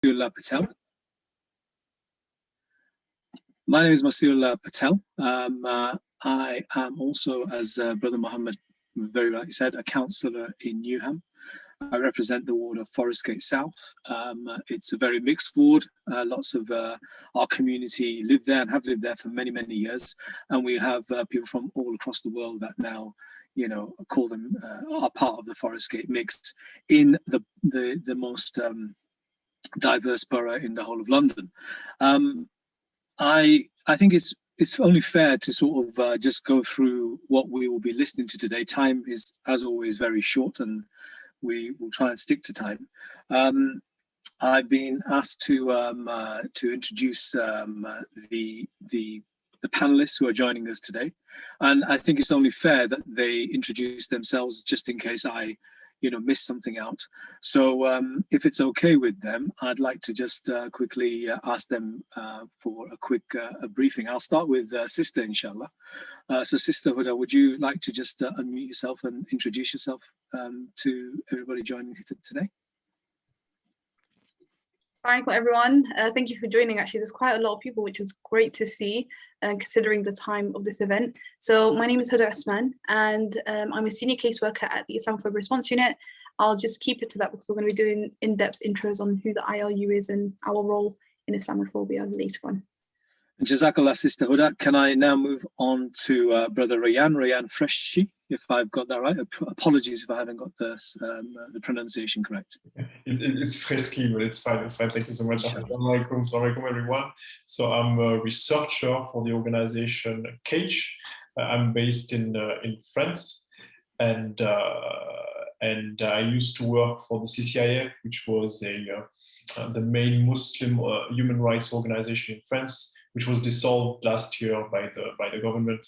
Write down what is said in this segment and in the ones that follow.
Patel. My name is Masiullah Patel. I am also, as Brother Muhammad very rightly said, a councillor in Newham. I represent the ward of Forest Gate South. It's a very mixed ward. Lots of our community live there and have lived there for many, many years. And we have people from all across the world that now, you know, call them are part of the Forest Gate mix in the most diverse borough in the whole of London. I think it's only fair to sort of just go through what we will be listening to today. Time is, as always, very short, and we will try and stick to time. I've been asked to introduce the panelists who are joining us today, and I think it's only fair that they introduce themselves, just in case I, you know, miss something out. So if it's okay with them, I'd like to just quickly ask them for a quick briefing. I'll start with Sister, inshallah. So Sister Huda, would you like to just unmute yourself and introduce yourself to everybody joining today? Hi everyone, thank you for joining. Actually, there's quite a lot of people, which is great to see, considering the time of this event. So my name is Huda Osman, and I'm a senior caseworker at the Islamophobia Response Unit. I'll just keep it to that because we're going to be doing in-depth intros on who the ILU is and our role in Islamophobia later on. Jazakallah, Sister Huda. Can I now move on to Brother Rayan Freshchi, if I've got that right? Apologies if I haven't got the pronunciation correct. It's Freshchi, but it's fine. It's fine. Thank you so much. Assalamu alaikum, everyone. So I'm a researcher for the organization CAGE. I'm based in France, and I used to work for the CCIF, which was the main Muslim human rights organization in France, which was dissolved last year by the government.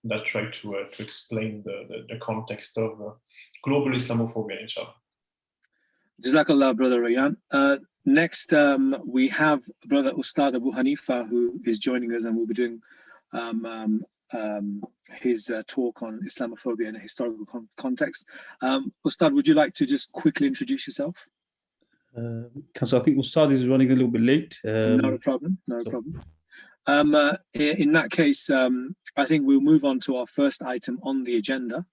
That tried to explain the context of global Islamophobia, inshallah. Jazakallah, Brother Rayan. Next, we have Brother Ustadh Abu Haneefah, who is joining us, and will be doing his talk on Islamophobia in a historical context. Ustadh, would you like to just quickly introduce yourself? Councillor, I think Ustadh is running a little bit late. Not a problem, not a problem. In that case, I think we'll move on to our first item on the agenda,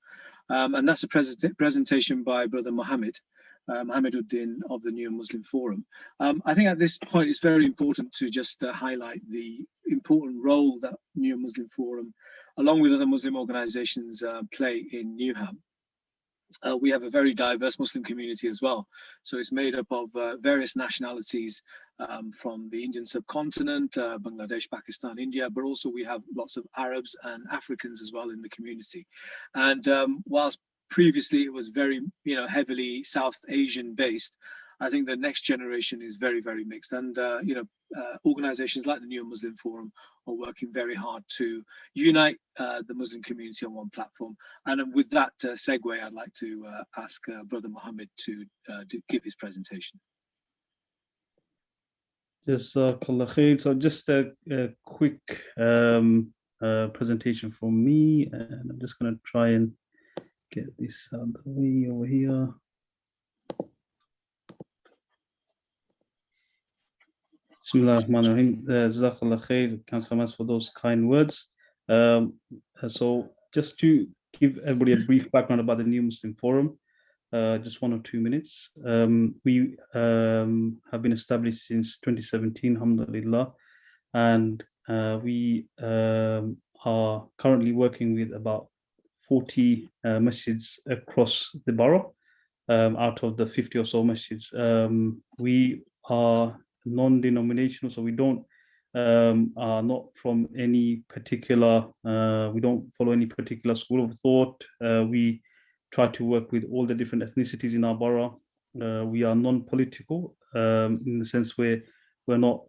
and that's a presentation by Brother Mohammed Uddin of the New Muslim Forum. I think at this point it's very important to just highlight the important role that New Muslim Forum, along with other Muslim organizations, play in Newham. We have a very diverse Muslim community as well. So it's made up of various nationalities from the Indian subcontinent, Bangladesh, Pakistan, India, but also we have lots of Arabs and Africans as well in the community. And whilst previously it was very, you know, heavily South Asian based, I think the next generation is very, very mixed. And, you know, organizations like the New Muslim Forum are working very hard to unite the Muslim community on one platform. And with that segue, I'd like to ask Brother Mohammed to give his presentation. Jazakallah khair. So just a quick presentation from me, and I'm just going to try and get this out of the way over here. Bismillah ar-Rahman ar-Rahim. Jazakallah khair, Councillor, for those kind words. So just to give everybody a brief background about the New Muslim Forum, just 1 or 2 minutes. We have been established since 2017, alhamdulillah, and we are currently working with about 40 masjids across the borough, out of the 50 or so masjids. We are non-denominational, so we don't are not from any particular, we don't follow any particular school of thought. We try to work with all the different ethnicities in our borough. We are non-political in the sense where we're not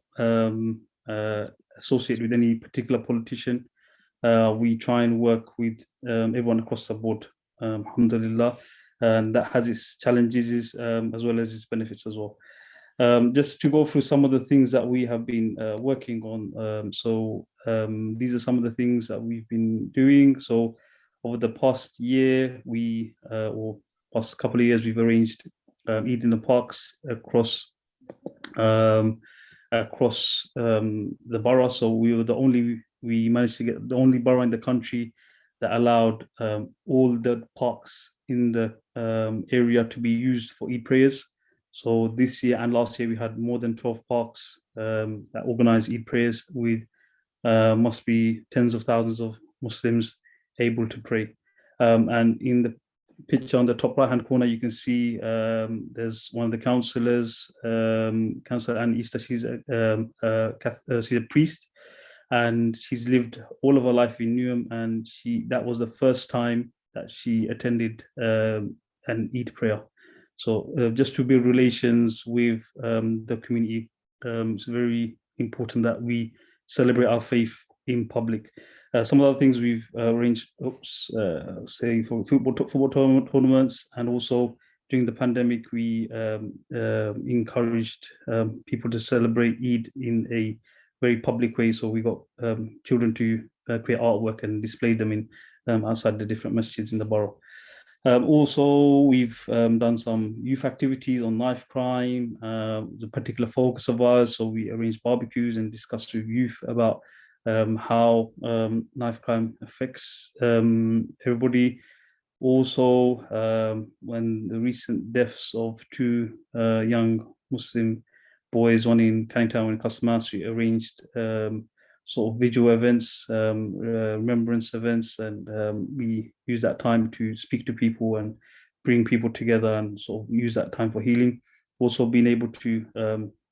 associated with any particular politician. We try and work with everyone across the board, alhamdulillah, and that has its challenges as well as its benefits as well. Just to go through some of the things that we have been working on. These are some of the things that we've been doing. So over the past year, or past couple of years, we've arranged Eid in the parks across across the borough. So we managed to get the only borough in the country that allowed all the parks in the area to be used for Eid prayers. So this year and last year we had more than 12 parks that organized Eid prayers with must be tens of thousands of Muslims able to pray. And in the picture on the top right hand corner, you can see there's one of the councillors, Councillor Haneefah. She's a priest, and she's lived all of her life in Newham, and that was the first time that she attended an Eid prayer. So just to build relations with the community, it's very important that we celebrate our faith in public. Some of the things we've arranged, say for football tournaments, and also during the pandemic, we encouraged people to celebrate Eid in a very public way. So we got children to create artwork and display them in outside the different masjids in the borough. Also, we've done some youth activities on knife crime, the particular focus of ours. So we arranged barbecues and discussed with youth about how knife crime affects everybody. Also, when the recent deaths of two young Muslim boys, one in Canning and Customers, we arranged sort of visual events, remembrance events, and we use that time to speak to people and bring people together and sort of use that time for healing. Also being able to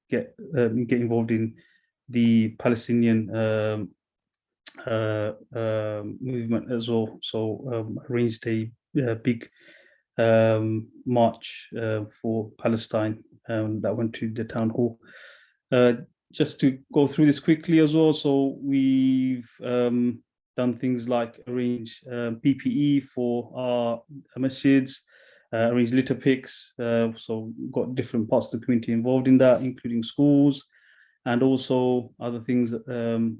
get involved in the Palestinian movement as well. So arranged a big march for Palestine that went to the town hall. Just to go through this quickly as well. So we've done things like arrange PPE for our masjids, arrange litter picks. So got different parts of the community involved in that, including schools, and also other things.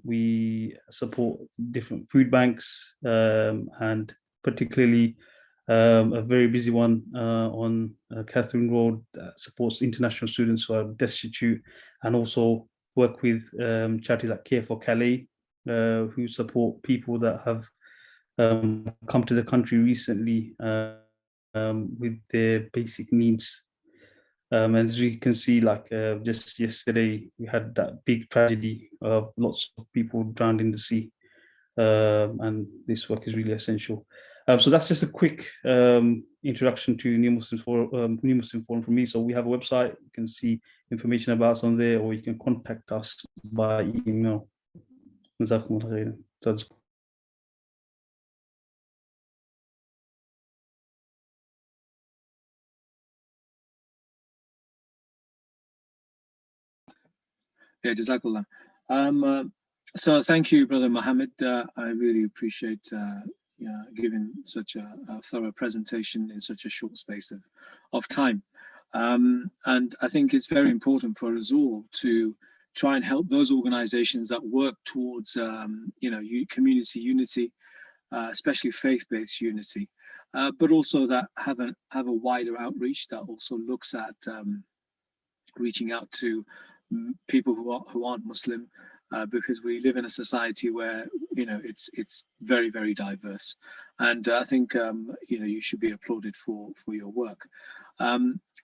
We support different food banks, and particularly a very busy one on Catherine Road that supports international students who are destitute, and also work with charities like Care for Calais, who support people that have come to the country recently with their basic needs. And as you can see, like just yesterday, we had that big tragedy of lots of people drowned in the sea. And this work is really essential. So that's just a quick introduction to New Muslim Forum from me. So we have a website. You can see information about us on there, or you can contact us by email. Yeah, Jazakallah. So thank you, Brother Mohammed. I really appreciate giving such a thorough presentation in such a short space of time. And I think it's very important for us all to try and help those organizations that work towards community unity, especially faith-based unity, but also that have a wider outreach that also looks at reaching out to people who aren't Muslim, because we live in a society where it's very, very diverse, and I think you should be applauded for your work.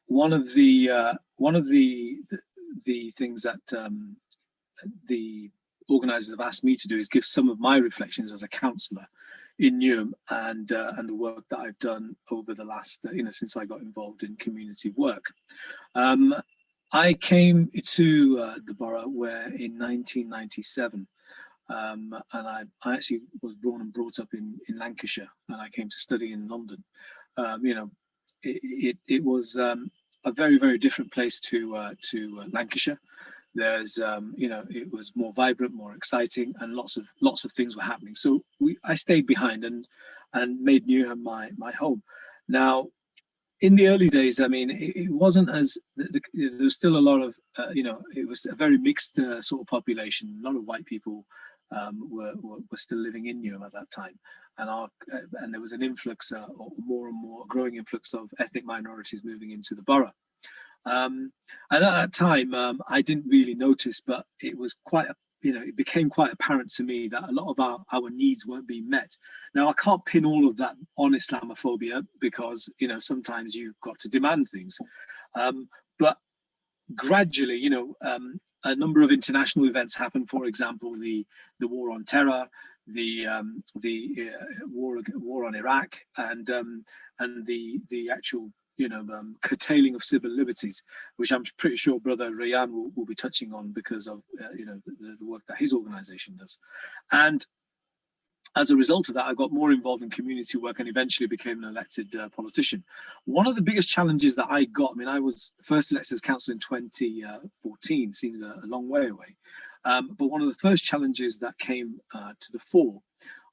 One of the things that the organisers have asked me to do is give some of my reflections as a councillor in Newham, and the work that I've done over the last since I got involved in community work. I came to the borough in 1997, and I actually was born and brought up in Lancashire, and I came to study in London. It was a very, very different place to Lancashire. There's it was more vibrant, more exciting, and lots of things were happening. So I stayed behind and made Newham my home. Now, in the early days, I mean, it wasn't as there was still a lot of it was a very mixed sort of population. A lot of white people were still living in Newham at that time, and there was an influx, or more and more growing influx of ethnic minorities moving into the borough. And at that time, I didn't really notice, but it was quite, it became quite apparent to me that a lot of our needs weren't being met. Now, I can't pin all of that on Islamophobia because, sometimes you've got to demand things. But gradually, a number of international events happened. For example, the war on terror, the war on Iraq, and the actual curtailing of civil liberties, which I'm pretty sure Brother Rayan will be touching on because of the work that his organization does. And as a result of that, I got more involved in community work and eventually became an elected politician. One of the biggest challenges that I got, I was first elected as councillor in 2014, seems a long way away. But one of the first challenges that came to the fore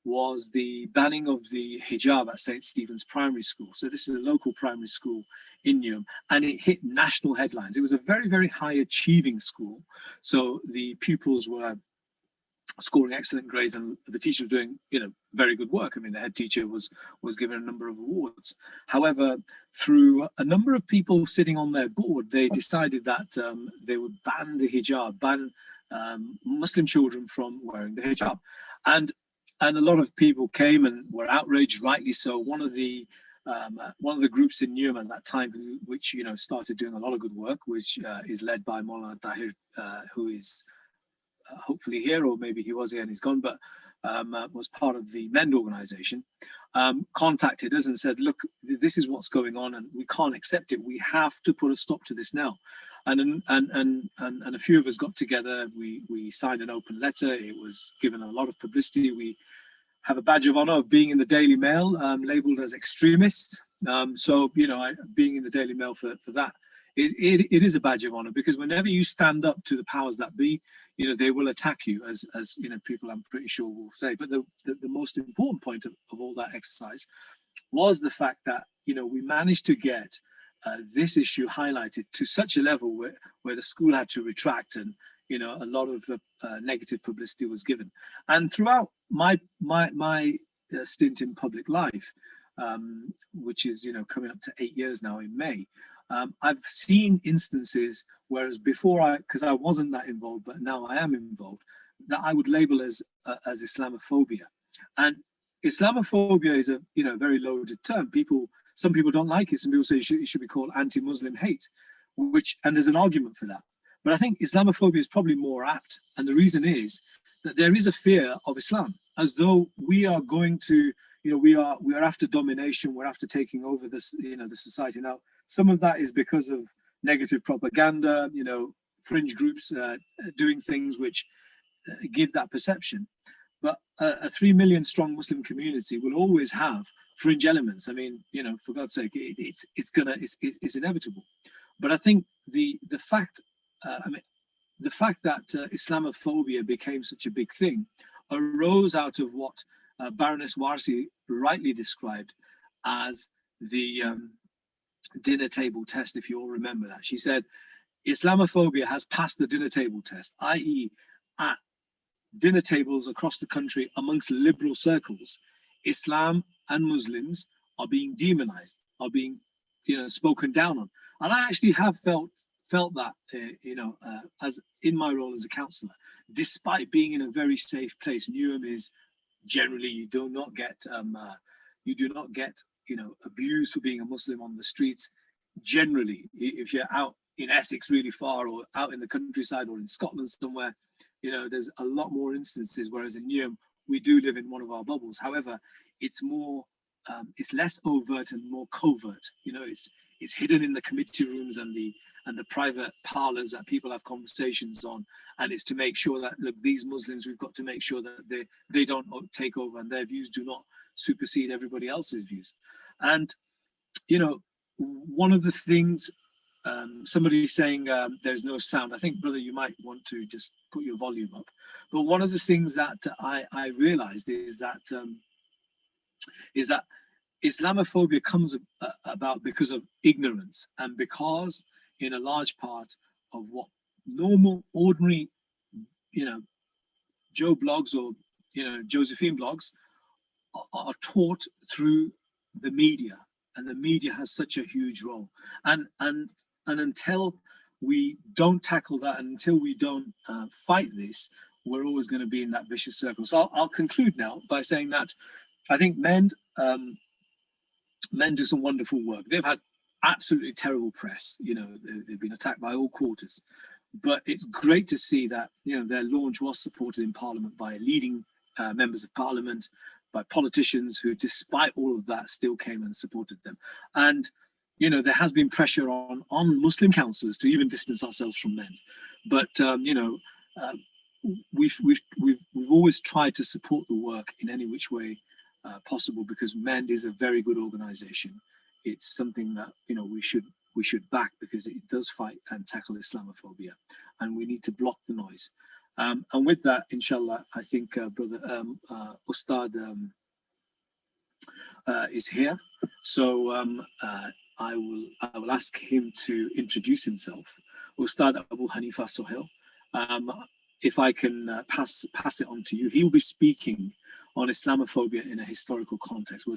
was the banning of the hijab at St. Stephen's Primary School. So this is a local primary school in Newham, and it hit national headlines. It was a very, very high achieving school. So the pupils were scoring excellent grades and the teacher was doing very good work. The head teacher was given a number of awards. However, through a number of people sitting on their board, they decided that they would ban the hijab, ban Muslim children from wearing the hijab. And a lot of people came and were outraged, rightly so. One of the groups in Newham at that time, which started doing a lot of good work, which is led by Maulana Tahir, who is hopefully here, or maybe he was here and he's gone, but was part of the MEND organization, contacted us and said, look, this is what's going on and we can't accept it. We have to put a stop to this now. And a few of us got together. We signed an open letter. It was given a lot of publicity. We have a badge of honor of being in the Daily Mail, labeled as extremists. So being in the Daily Mail for that it is a badge of honor, because whenever you stand up to the powers that be, they will attack you, as people I'm pretty sure will say. But the most important point of all that exercise was the fact that we managed to get this issue highlighted to such a level where the school had to retract, and a lot of negative publicity was given. And throughout my stint in public life, which is coming up to 8 years now in May, I've seen instances, whereas before because I wasn't that involved, but now I am involved, that I would label as Islamophobia. And Islamophobia is a very loaded term. Some people don't like it. Some people say it should be called anti-Muslim hate, and there's an argument for that. But I think Islamophobia is probably more apt, and the reason is that there is a fear of Islam, as though we are going to, we are after domination, we're after taking over this, the society. Now, some of that is because of negative propaganda, fringe groups doing things which give that perception. But a 3 million strong Muslim community will always have fringe elements. For God's sake, it's inevitable. But I think the fact that Islamophobia became such a big thing arose out of what Baroness Warsi rightly described as the dinner table test, if you all remember that. She said, Islamophobia has passed the dinner table test, i.e. at dinner tables across the country amongst liberal circles, Islam and Muslims are being demonized, are being spoken down on. And I actually have felt that, as in my role as a councillor, despite being in a very safe place. Newham is generally, you do not get abused for being a Muslim on the streets. Generally, if you're out in Essex really far, or out in the countryside, or in Scotland somewhere, there's a lot more instances, whereas in Newham, we do live in one of our bubbles. However, it's more, it's less overt and more covert. It's hidden in the committee rooms and the private parlors that people have conversations on, and it's to make sure that, look, these Muslims, we've got to make sure that they don't take over and their views do not supersede everybody else's views. And one of the things, somebody saying there's no sound. I think, brother, you might want to just put your volume up. But one of the things that I realized is that Islamophobia comes about because of ignorance, and because in a large part of what normal, ordinary, Joe blogs or Josephine blogs are taught through the media, and the media has such a huge role. And And until we don't tackle that, and until we don't fight this, we're always going to be in that vicious circle. So I'll conclude now by saying that I think men do some wonderful work. They've had absolutely terrible press. You know, they've been attacked by all quarters. But it's great to see that, you know, their launch was supported in Parliament by leading members of Parliament, by politicians who, despite all of that, still came and supported them. And, you know, there has been pressure on Muslim councillors to even distance ourselves from men. But, you know, we've always tried to support the work in any which way possible, because MEND is a very good organisation. It's something that, you know, we should back, because it does fight and tackle Islamophobia, and we need to block the noise. And with that, inshallah, I think brother Ustadh is here, so I will ask him to introduce himself. Ustadh Abu Haneefah Sohail. If I can pass it on to you, he will be speaking on Islamophobia in a historical context. We're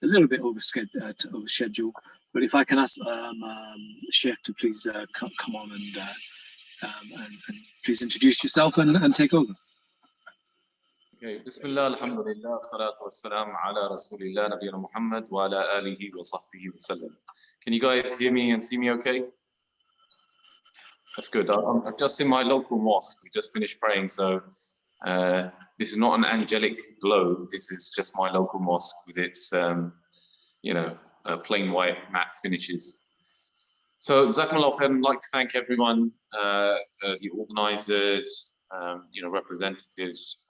a little bit over schedule, but if I can ask Sheikh to please come on and please introduce yourself and take over. Okay, Bismillah, alhamdulillah, salatu wassalam ala rasulillah, nabiyana Muhammad wa ala alihi wa sahbihi wa sallam. Can you guys hear me and see me okay? That's good. I'm just in my local mosque. We just finished praying, so this is not an angelic glow. This is just my local mosque with its, you know, plain white matte finishes. So, Jazakumullah khair, I'd like to thank everyone, the organisers, you know, representatives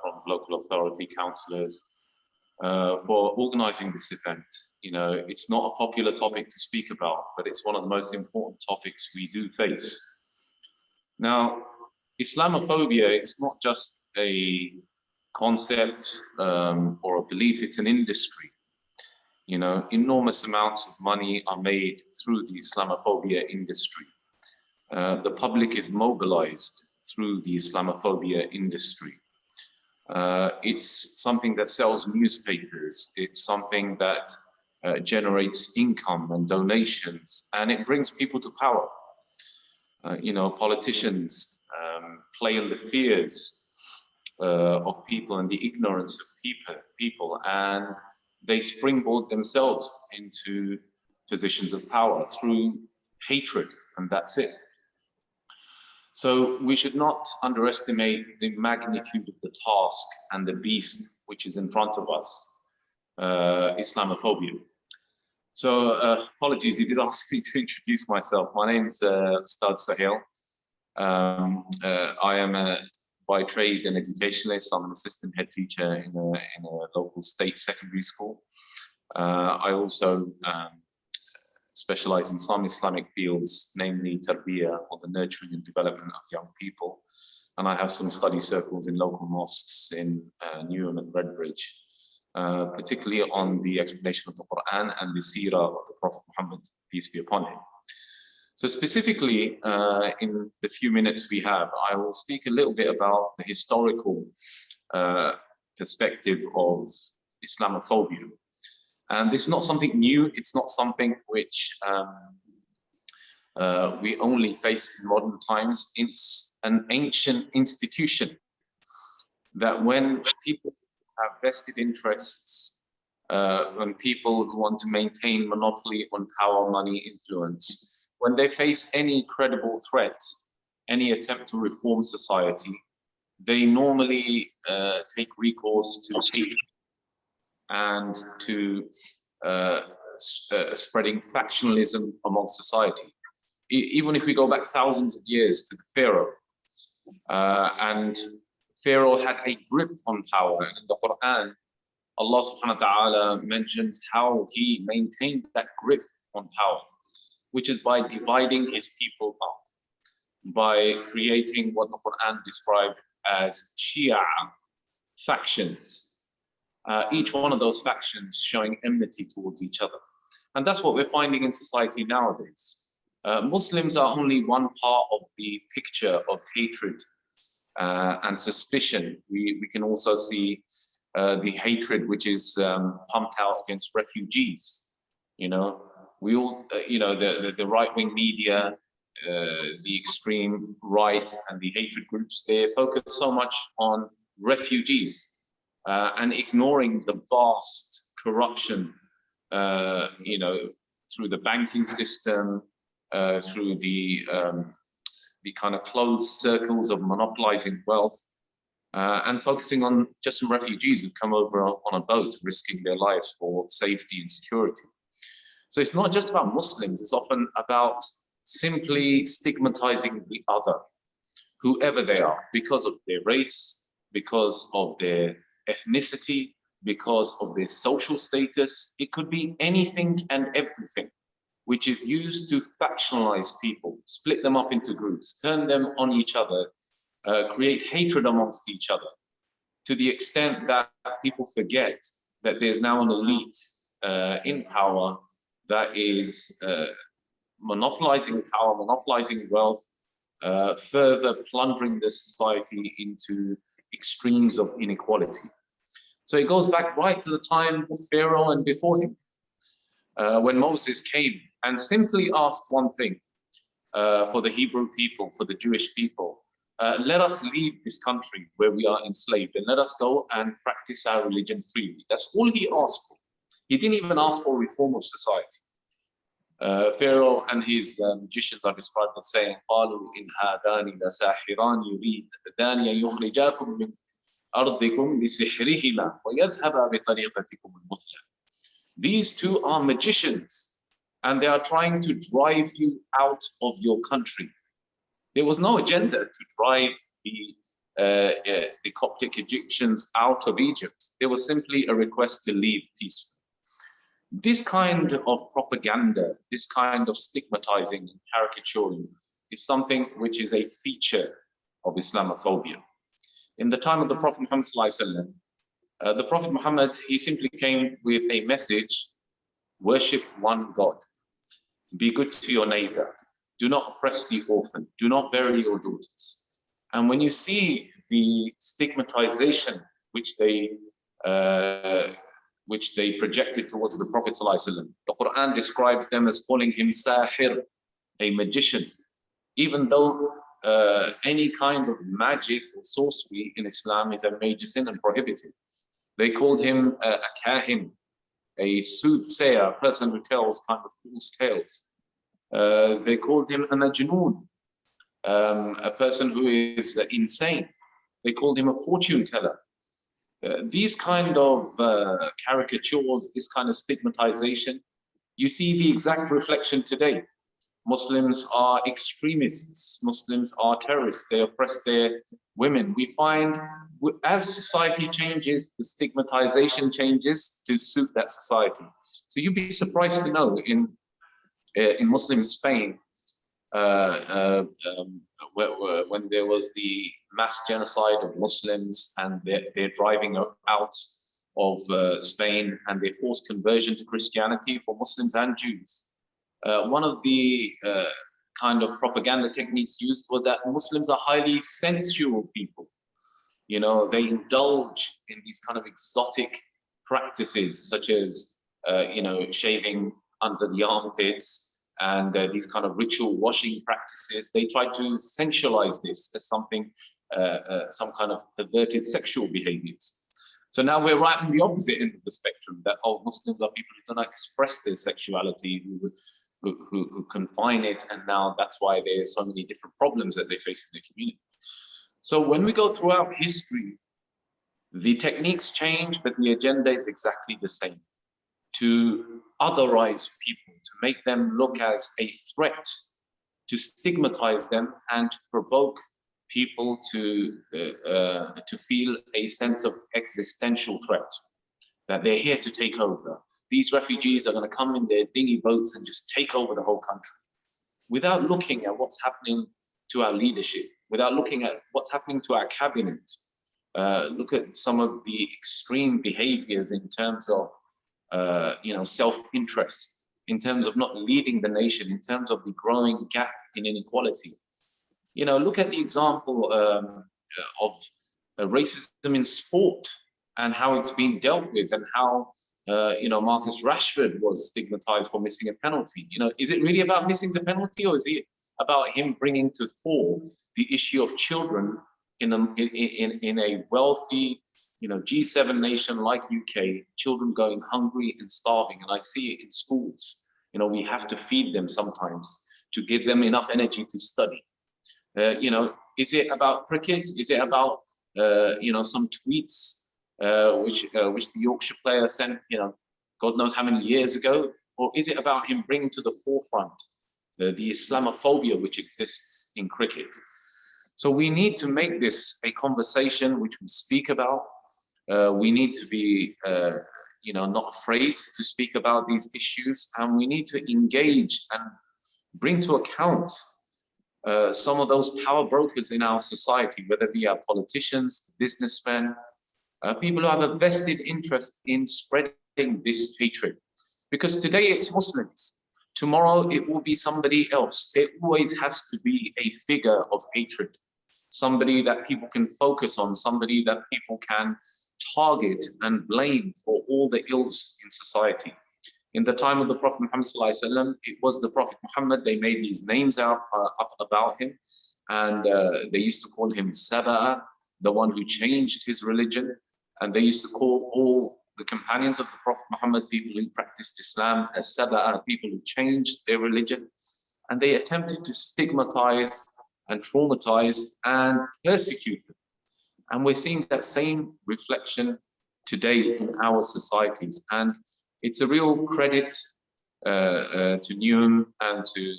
from local authority, councillors, for organising this event. You know, it's not a popular topic to speak about, but it's one of the most important topics we do face. Now, Islamophobia, it's not just a concept or a belief, it's an industry. You know, enormous amounts of money are made through the Islamophobia industry. The public is mobilized through the Islamophobia industry. It's something that sells newspapers. It's something that generates income and donations, and it brings people to power. You know, politicians play on the fears of people and the ignorance of people, and they springboard themselves into positions of power through hatred, and that's it. So we should not underestimate the magnitude of the task and the beast which is in front of us, Islamophobia. So apologies, you did ask me to introduce myself. My name is Ustadh Sohail. I am by trade an educationist. I'm an assistant head teacher in a local state secondary school. I also specialize in some Islamic fields, namely tarbiyah, or the nurturing and development of young people. And I have some study circles in local mosques in Newham and Redbridge, particularly on the explanation of the Quran and the seerah of the Prophet Muhammad, peace be upon him. So specifically, in the few minutes we have, I will speak a little bit about the historical perspective of Islamophobia. And this is not something new. It's not something which we only face in modern times. It's an ancient institution that when people have vested interests, when people who want to maintain monopoly on power, money, influence, when they face any credible threat, any attempt to reform society, they normally take recourse to hate and to spreading factionalism among society. Even if we go back thousands of years to the Pharaoh, and Pharaoh had a grip on power, and in the Quran, Allah subhanahu wa ta'ala mentions how he maintained that grip on power, which is by dividing his people up, by creating what the Quran described as Shia factions. Each one of those factions showing enmity towards each other. And that's what we're finding in society nowadays. Muslims are only one part of the picture of hatred and suspicion. We can also see the hatred which is pumped out against refugees. You know, We all, the right-wing media, the extreme right and the hatred groups, they focus so much on refugees and ignoring the vast corruption, through the banking system, through the kind of closed circles of monopolizing wealth, and focusing on just some refugees who come over on a boat, risking their lives for safety and security. So it's not just about Muslims, it's often about simply stigmatizing the other, whoever they are, because of their race, because of their ethnicity, because of their social status. It could be anything and everything, which is used to factionalize people, split them up into groups, turn them on each other, create hatred amongst each other, to the extent that people forget that there's now an elite in power that is monopolizing power, monopolizing wealth, further plundering the society into extremes of inequality. So it goes back right to the time of Pharaoh and before him, when Moses came and simply asked one thing for the Hebrew people, for the Jewish people: let us leave this country where we are enslaved and let us go and practice our religion freely. That's all he asked for. He didn't even ask for reform of society. Pharaoh and his magicians are described as saying, قالوا إن هذان لساحران يريدان أن يخرجاكم من أرضكم بسحرهما ويذهبا بطريقتكم المثلى. These two are magicians, and they are trying to drive you out of your country. There was no agenda to drive the Coptic Egyptians out of Egypt. There was simply a request to leave peacefully. This kind of propaganda, this kind of stigmatizing and caricaturing is something which is a feature of Islamophobia. In the time of the Prophet Muhammad ﷺ, the Prophet Muhammad, he simply came with a message: worship one God, be good to your neighbor, do not oppress the orphan, do not bury your daughters. And when you see the stigmatization which they projected towards the Prophet ﷺ, the Quran describes them as calling him sahir, a magician, even though any kind of magic or sorcery in Islam is a major sin and prohibited. They called him a kahin, a soothsayer, a person who tells kind of false tales. They called him a majnoon, a person who is insane. They called him a fortune teller. These kind of caricatures, this kind of stigmatization, you see the exact reflection today. Muslims are extremists. Muslims are terrorists. They oppress their women. We find as society changes, the stigmatization changes to suit that society. So you'd be surprised to know in Muslim Spain, when there was the mass genocide of Muslims and they're driving out of Spain and their forced conversion to Christianity for Muslims and Jews. One of the kind of propaganda techniques used was that Muslims are highly sensual people. You know, they indulge in these kind of exotic practices, such as, shaving under the armpits and these kind of ritual washing practices. They try to sensualize this as something, some kind of perverted sexual behaviors. So now we're right on the opposite end of the spectrum, that Muslims are people who do not express their sexuality, who confine it, and now that's why there's so many different problems that they face in the community. So when we go throughout history, the techniques change, but the agenda is exactly the same: to otherize people, to make them look as a threat, to stigmatize them, and to provoke people to feel a sense of existential threat, that they're here to take over. These refugees are going to come in their dinghy boats and just take over the whole country, without looking at what's happening to our leadership, without looking at what's happening to our cabinet. Look at some of the extreme behaviors in terms of self-interest, in terms of not leading the nation, in terms of the growing gap in inequality. Look at the example of racism in sport and how it's being dealt with, and how Marcus Rashford was stigmatized for missing a penalty. Is it really about missing the penalty, or is it about him bringing to fore the issue of children in a wealthy, G7 nation like UK, children going hungry and starving? And I see it in schools. We have to feed them sometimes to give them enough energy to study. Is it about cricket? Is it about some tweets which the Yorkshire player sent, God knows how many years ago? Or is it about him bringing to the forefront the Islamophobia which exists in cricket? So we need to make this a conversation which we speak about. We need to be, not afraid to speak about these issues, and we need to engage and bring to account some of those power brokers in our society, whether they are politicians, businessmen, people who have a vested interest in spreading this hatred. Because today it's Muslims, tomorrow it will be somebody else. There always has to be a figure of hatred, somebody that people can focus on, somebody that people can target and blame for all the ills in society. In the time of the Prophet Muhammad ﷺ, it was the Prophet Muhammad. They made these names up about him, and they used to call him Saba'a, the one who changed his religion. And they used to call all the companions of the Prophet Muhammad, people who practiced Islam, as Saba'a, people who changed their religion. And they attempted to stigmatize and traumatize and persecute them. And we're seeing that same reflection today in our societies. And it's a real credit to Newham and to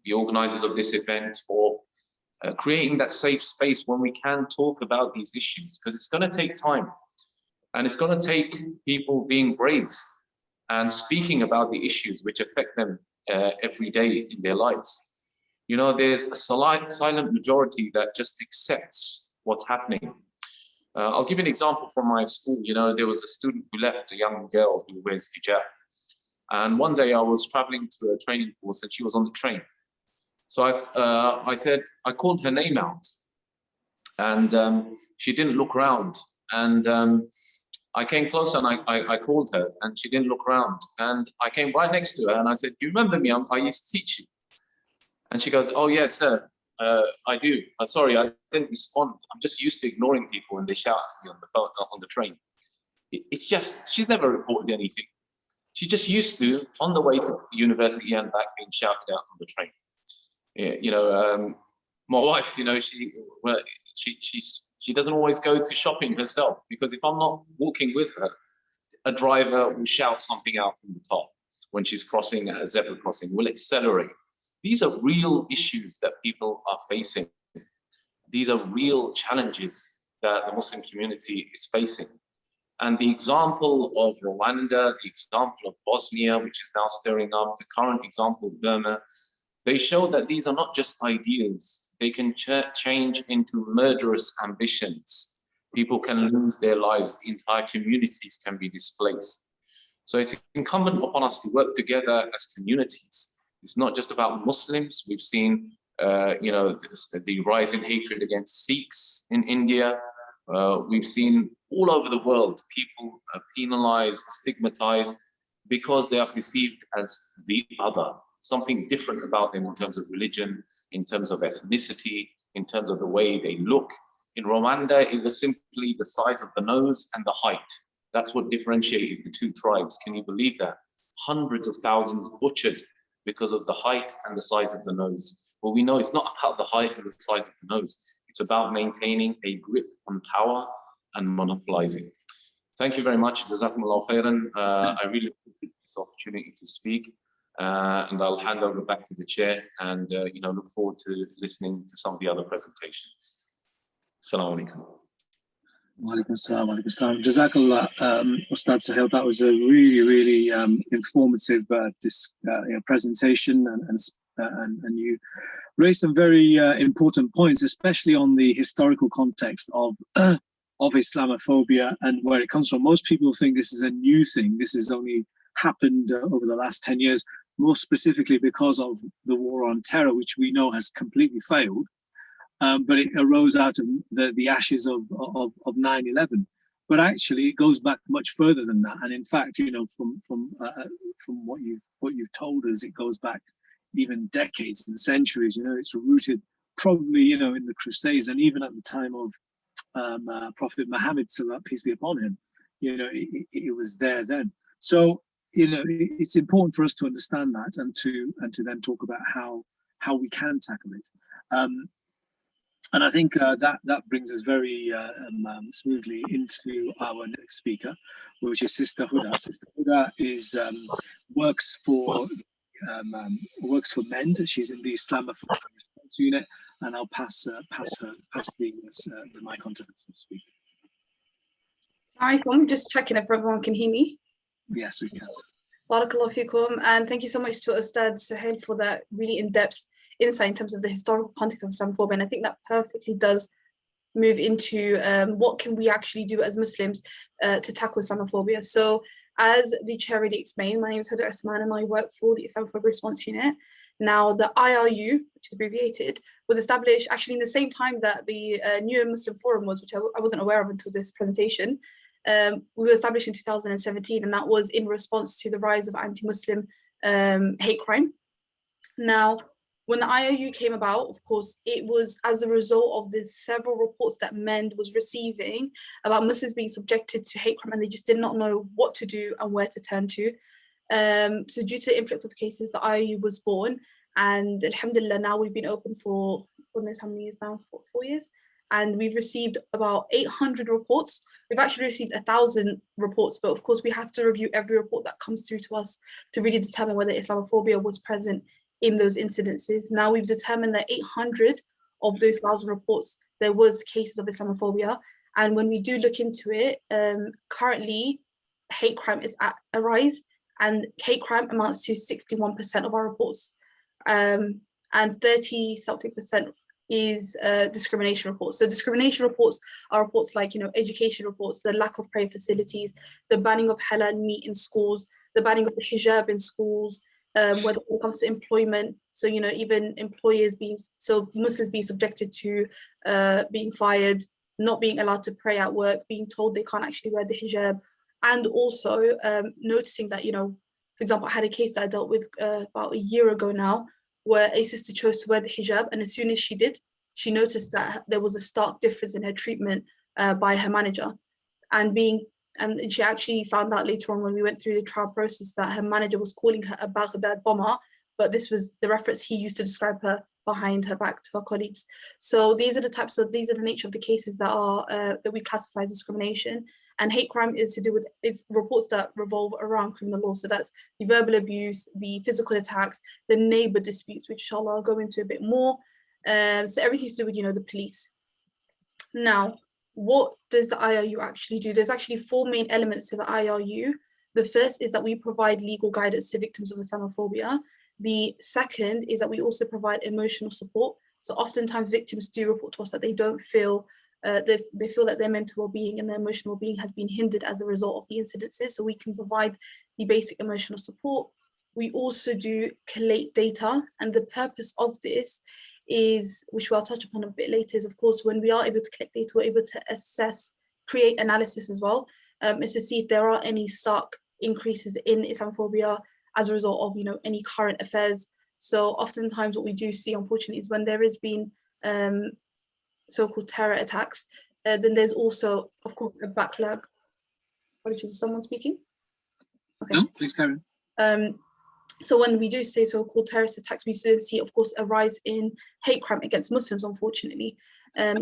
the organizers of this event for creating that safe space when we can talk about these issues, because it's going to take time, and it's going to take people being brave and speaking about the issues which affect them every day in their lives. There's a silent majority that just accepts what's happening. I'll give you an example from my school. There was a student who left, a young girl who wears hijab. And one day I was traveling to a training course and she was on the train. So I called her name out, and she didn't look around. And I came closer and I called her, and she didn't look around. And I came right next to her and I said, "Do you remember me? I used to teach you." And she goes, "Oh yes, sir. I do. Sorry, I didn't respond. I'm just used to ignoring people when they shout at me on the phone, on the train." It's just, she never reported anything. She just used to, on the way to university and back, being shouted out on the train. My wife, she doesn't always go to shopping herself, because if I'm not walking with her, a driver will shout something out from the car when she's crossing a zebra crossing, will accelerate. These are real issues that people are facing. These are real challenges that the Muslim community is facing. And the example of Rwanda, the example of Bosnia, which is now stirring up, the current example of Burma, they show that these are not just ideals. They can change into murderous ambitions. People can lose their lives. The entire communities can be displaced. So it's incumbent upon us to work together as communities. It's not just about Muslims. We've seen, the rise in hatred against Sikhs in India. We've seen all over the world people penalized, stigmatized, because they are perceived as the other. Something different about them in terms of religion, in terms of ethnicity, in terms of the way they look. In Rwanda, it was simply the size of the nose and the height. That's what differentiated the two tribes. Can you believe that? Hundreds of thousands butchered because of the height and the size of the nose. Well, we know it's not about the height and the size of the nose. It's about maintaining a grip on power and monopolizing. Thank you very much. Jazakumullah khairan. I really appreciate this opportunity to speak. And I'll hand over back to the chair, and look forward to listening to some of the other presentations. Assalamu alaikum. Walaikum assalam. Jazakallah, Ustadh Sohail. That was a really, really informative presentation, and you raised some very important points, especially on the historical context of Islamophobia and where it comes from. Most people think this is a new thing. This has only happened over the last 10 years, more specifically because of the war on terror, which we know has completely failed. But it arose out of the ashes of 9/11. but actually it goes back much further than that. And in fact, you know, from what you've told us, it goes back even decades and centuries. You know, it's rooted probably, you know, in the Crusades, and even at the time of Prophet Muhammad, peace be upon him. You know, it was there then. So, you know, it's important for us to understand that and to then talk about how we can tackle it. And I think that brings us very smoothly into our next speaker, which is Sister Huda. Sister Huda is works for MEND. She's in the Islamophobic response unit, and I'll pass the mic on to her to speak. I'm just checking if everyone can hear me. Yes, we can. Barakallahu fikum, and thank you so much to Ustadh Sohail for that really in-depth insight in terms of the historical context of Islamophobia. And I think that perfectly does move into what can we actually do as Muslims to tackle Islamophobia. So as the chair already explained, my name is Huda Osman and I work for the Islamophobia Response Unit. Now the IRU, which is abbreviated, was established actually in the same time that the Newham Muslim Forum was, which I wasn't aware of until this presentation. We were established in 2017, and that was in response to the rise of anti-Muslim hate crime. Now, when the IOU came about, of course, it was as a result of the several reports that MEND was receiving about Muslims being subjected to hate crime, and they just did not know what to do and where to turn to. So due to the influx of cases, the IOU was born, and alhamdulillah, now we've been open for, God knows how many years now, 4 years, and we've received about 800 reports. We've actually received 1,000 reports, but of course we have to review every report that comes through to us to really determine whether Islamophobia was present in those incidences. Now we've determined that 800 of those 1,000 reports, there was cases of Islamophobia. And when we do look into it, currently hate crime is at a rise, and hate crime amounts to 61% of our reports. And 30-something% is discrimination reports. So discrimination reports are reports like, you know, education reports, the lack of prayer facilities, the banning of halal meat in schools, the banning of the hijab in schools, when it comes to employment. So, you know, even employers Muslims being subjected to being fired, not being allowed to pray at work, being told they can't actually wear the hijab, and also noticing that, you know, for example, I had a case that I dealt with about a year ago now, where a sister chose to wear the hijab, and as soon as she did, she noticed that there was a stark difference in her treatment by her manager, and she actually found out later on when we went through the trial process that her manager was calling her a Baghdad bomber, but this was the reference he used to describe her behind her back to her colleagues. So these are the nature of the cases that are that we classify as discrimination. And hate crime is to do with reports that revolve around criminal law. So that's the verbal abuse, the physical attacks, the neighbor disputes, which inshallah I'll go into a bit more. So everything to do with, you know, the police. Now, what does the IRU actually do? There's actually 4 main elements to the IRU. The first is that we provide legal guidance to victims of Islamophobia. The second is that we also provide emotional support. So oftentimes victims do report to us that they don't feel they feel that their mental well-being and their emotional well-being has been hindered as a result of the incidences, so we can provide the basic emotional support. We also do collate data, and the purpose of this is, which I'll touch upon a bit later, is of course when we are able to collect data, we're able to assess, create analysis as well, is to see if there are any stark increases in Islamophobia as a result of, you know, any current affairs. So oftentimes what we do see, unfortunately, is when there has been so-called terror attacks, then there's also, of course, a backlog. Apologies, is someone speaking? Okay. No, please carry on. So when we do say so-called terrorist attacks, we still see, of course, a rise in hate crime against Muslims, unfortunately.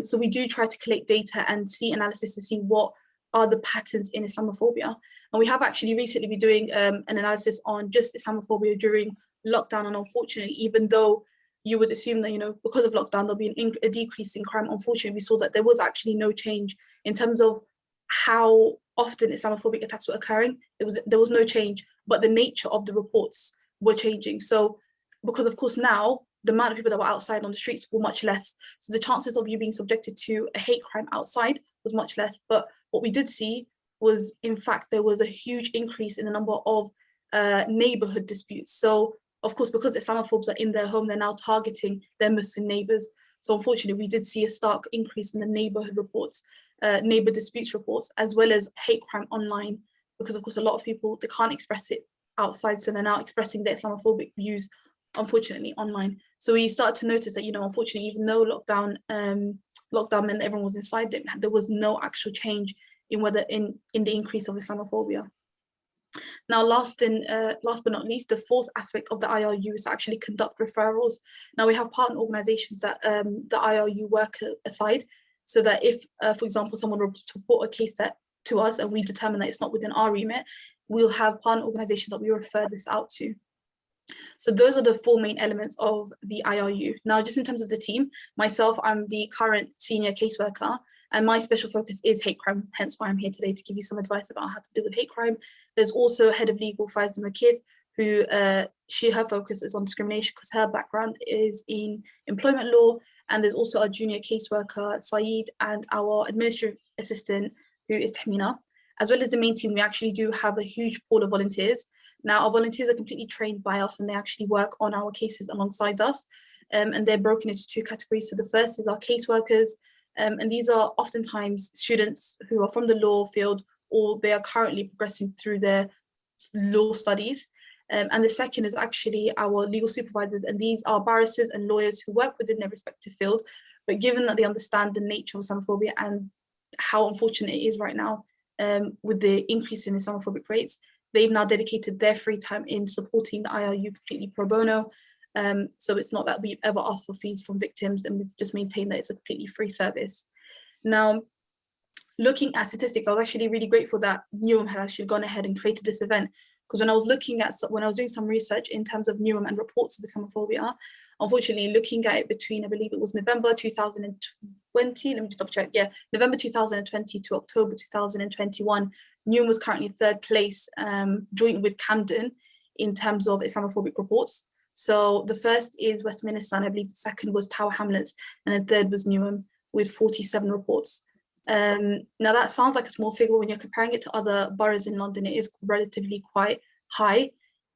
So we do try to collect data and see analysis to see what are the patterns in Islamophobia. And we have actually recently been doing an analysis on just Islamophobia during lockdown. And unfortunately, even though you would assume that, you know, because of lockdown, there'll be a decrease in crime, unfortunately, we saw that there was actually no change in terms of how often Islamophobic attacks were occurring. There was no change, but the nature of the reports were changing. So because of course now the amount of people that were outside on the streets were much less, so the chances of you being subjected to a hate crime outside was much less. But what we did see was, in fact, there was a huge increase in the number of neighborhood disputes. So of course, because Islamophobes are in their home, they're now targeting their Muslim neighbors. So unfortunately, we did see a stark increase in the neighborhood reports. neighbour disputes reports, as well as hate crime online, because of course a lot of people, they can't express it outside, so they're now expressing their Islamophobic views, unfortunately, online. So we started to notice that, you know, unfortunately, even though lockdown meant that everyone was inside, there was no actual change in the increase of Islamophobia. Now, last but not least, the fourth aspect of the IRU is to actually conduct referrals. Now, we have partner organisations that the IRU work aside, so that if, for example, someone were to report a case to us and we determine that it's not within our remit, we'll have partner organisations that we refer this out to. So those are the four main elements of the IRU. Now, just in terms of the team, myself, I'm the current senior caseworker, and my special focus is hate crime, hence why I'm here today to give you some advice about how to deal with hate crime. There's also a head of legal, Faiza Makith, who her focus is on discrimination because her background is in employment law. And there's also our junior caseworker, Saeed, and our administrative assistant, who is Tahmina. As well as the main team, we actually do have a huge pool of volunteers. Now, our volunteers are completely trained by us and they actually work on our cases alongside us. And they're broken into two categories. So the first is our caseworkers. And these are oftentimes students who are from the law field, or they are currently progressing through their law studies. And the second is actually our legal supervisors. And these are barristers and lawyers who work within their respective field. But given that they understand the nature of Islamophobia and how unfortunate it is right now, with the increase in Islamophobic rates, they've now dedicated their free time in supporting the IRU completely pro bono. So it's not that we've ever asked for fees from victims, and we've just maintained that it's a completely free service. Now, looking at statistics, I was actually really grateful that Newham had actually gone ahead and created this event, because when I was doing some research in terms of Newham and reports of Islamophobia, unfortunately, looking at it between, I believe it was November 2020, let me just double check, yeah, November 2020 to October 2021, Newham was currently third place, joint with Camden, in terms of Islamophobic reports. So the first is Westminster, and I believe the second was Tower Hamlets, and the third was Newham with 47 reports. Now that sounds like a small figure, but when you're comparing it to other boroughs in London, it is relatively quite high.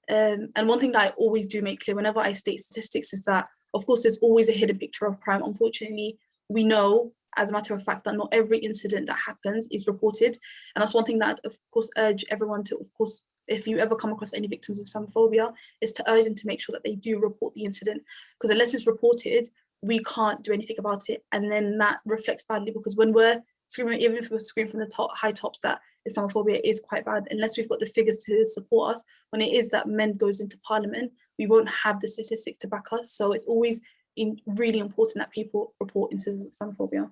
And one thing that I always do make clear whenever I state statistics is that, of course, there's always a hidden picture of crime. Unfortunately, we know, as a matter of fact, that not every incident that happens is reported. And that's one thing that, of course, urge everyone to, of course, if you ever come across any victims of Islamophobia, is to urge them to make sure that they do report the incident. Because unless it's reported, we can't do anything about it. And then that reflects badly, because when we're screaming, even if we're screaming from the high tops that Islamophobia is quite bad, unless we've got the figures to support us, when it is that men goes into parliament, we won't have the statistics to back us. So it's always really important that people report incidents of Islamophobia.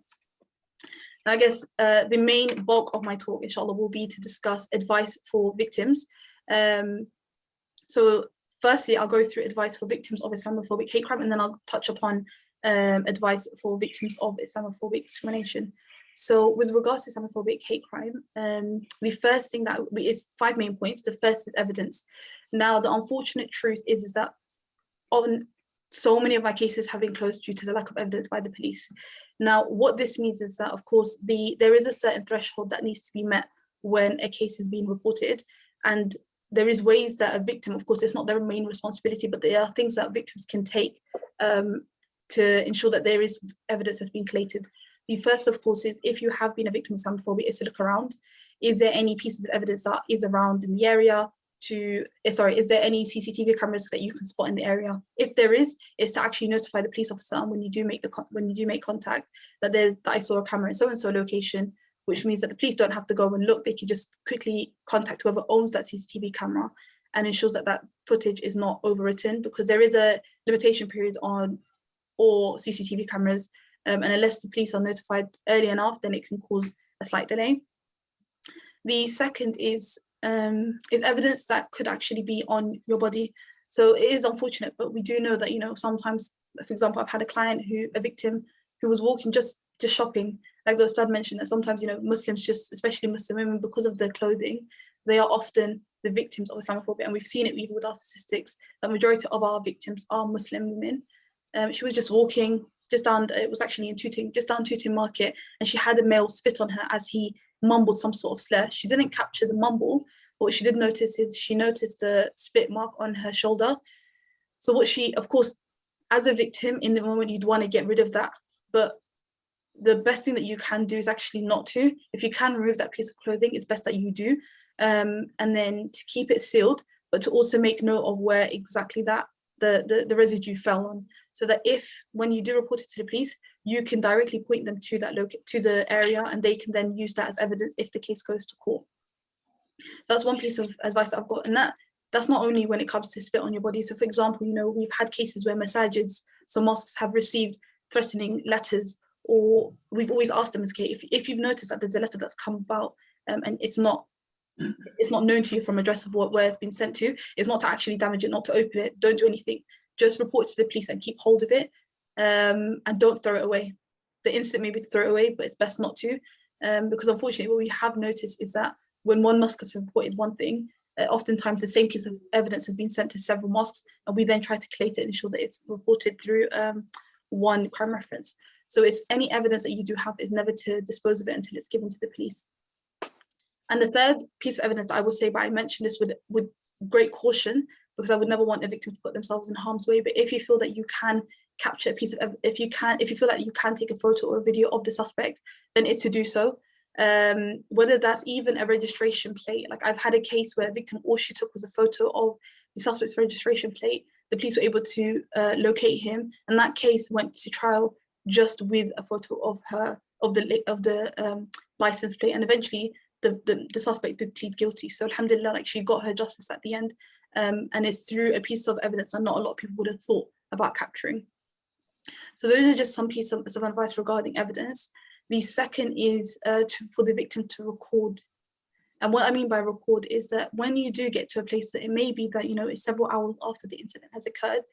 Now, I guess the main bulk of my talk, inshallah, will be to discuss advice for victims. So firstly, I'll go through advice for victims of Islamophobic hate crime, and then I'll touch upon advice for victims of Islamophobic discrimination. So with regards to Islamophobic hate crime, the first thing that is 5 main points. The first is evidence. Now, the unfortunate truth is that often so many of my cases have been closed due to the lack of evidence by the police. Now, what this means is that, of course, there is a certain threshold that needs to be met when a case is being reported. And there is ways that a victim, of course, it's not their main responsibility, but there are things that victims can take to ensure that there is evidence that's been collated. The first, of course, is if you have been a victim of Islamophobia, is to look around. Is there any pieces of evidence that is around in the area? Is there any CCTV cameras that you can spot in the area? If there is to actually notify the police officer when you do make contact that I saw a camera in so-and-so location, which means that the police don't have to go and look. They can just quickly contact whoever owns that CCTV camera and ensures that that footage is not overwritten, because there is a limitation period on all CCTV cameras, and unless the police are notified early enough, then it can cause a slight delay. The second is evidence that could actually be on your body. So it is unfortunate, but we do know that, you know, sometimes, for example, I've had a victim who was walking just shopping, like the Ustadh mentioned, that sometimes, you know, Muslims, especially Muslim women, because of their clothing, they are often the victims of Islamophobia. And we've seen it even with our statistics, the majority of our victims are Muslim women. She was just walking just down, it was actually in Tooting, just down Tooting Market, and she had a male spit on her as he mumbled some sort of slur. She didn't capture the mumble, but what she did notice is she noticed the spit mark on her shoulder. So what she, of course, as a victim, in the moment you'd want to get rid of that, but the best thing that you can do is actually not to. If you can remove that piece of clothing, it's best that you do. And then to keep it sealed, but to also make note of where exactly that the residue fell on, so that if when you do report it to the police, you can directly point them to that to the area, and they can then use that as evidence if the case goes to court. So that's one piece of advice I've got, and that's not only when it comes to spit on your body. So for example, you know, we've had cases where masajids, so mosques, have received threatening letters, or we've always asked them, okay, if you've noticed that there's a letter that's come about and it's not known to you from address of where it's been sent to, it's not to actually damage it, not to open it, don't do anything, just report it to the police and keep hold of it, and don't throw it away. The instinct may be to throw it away, but it's best not to, because unfortunately what we have noticed is that when one mosque has reported one thing, oftentimes the same piece of evidence has been sent to several mosques, and we then try to collate it and ensure that it's reported through one crime reference. So it's any evidence that you do have is never to dispose of it until it's given to the police. And the third piece of evidence that I would say, but I mentioned this with great caution, because I would never want a victim to put themselves in harm's way, but if you feel that you can capture a piece of, if you feel like you can take a photo or a video of the suspect, then it's to do so. Whether that's even a registration plate. Like I've had a case where a victim, all she took was a photo of the suspect's registration plate. The police were able to locate him, and that case went to trial just with a photo of the license plate, and eventually the suspect did plead guilty. So alhamdulillah, like she got her justice at the end, and it's through a piece of evidence that not a lot of people would have thought about capturing. So those are just some pieces of advice regarding evidence. The second is for the victim to record. And what I mean by record is that when you do get to a place that it may be that, you know, it's several hours after the incident has occurred,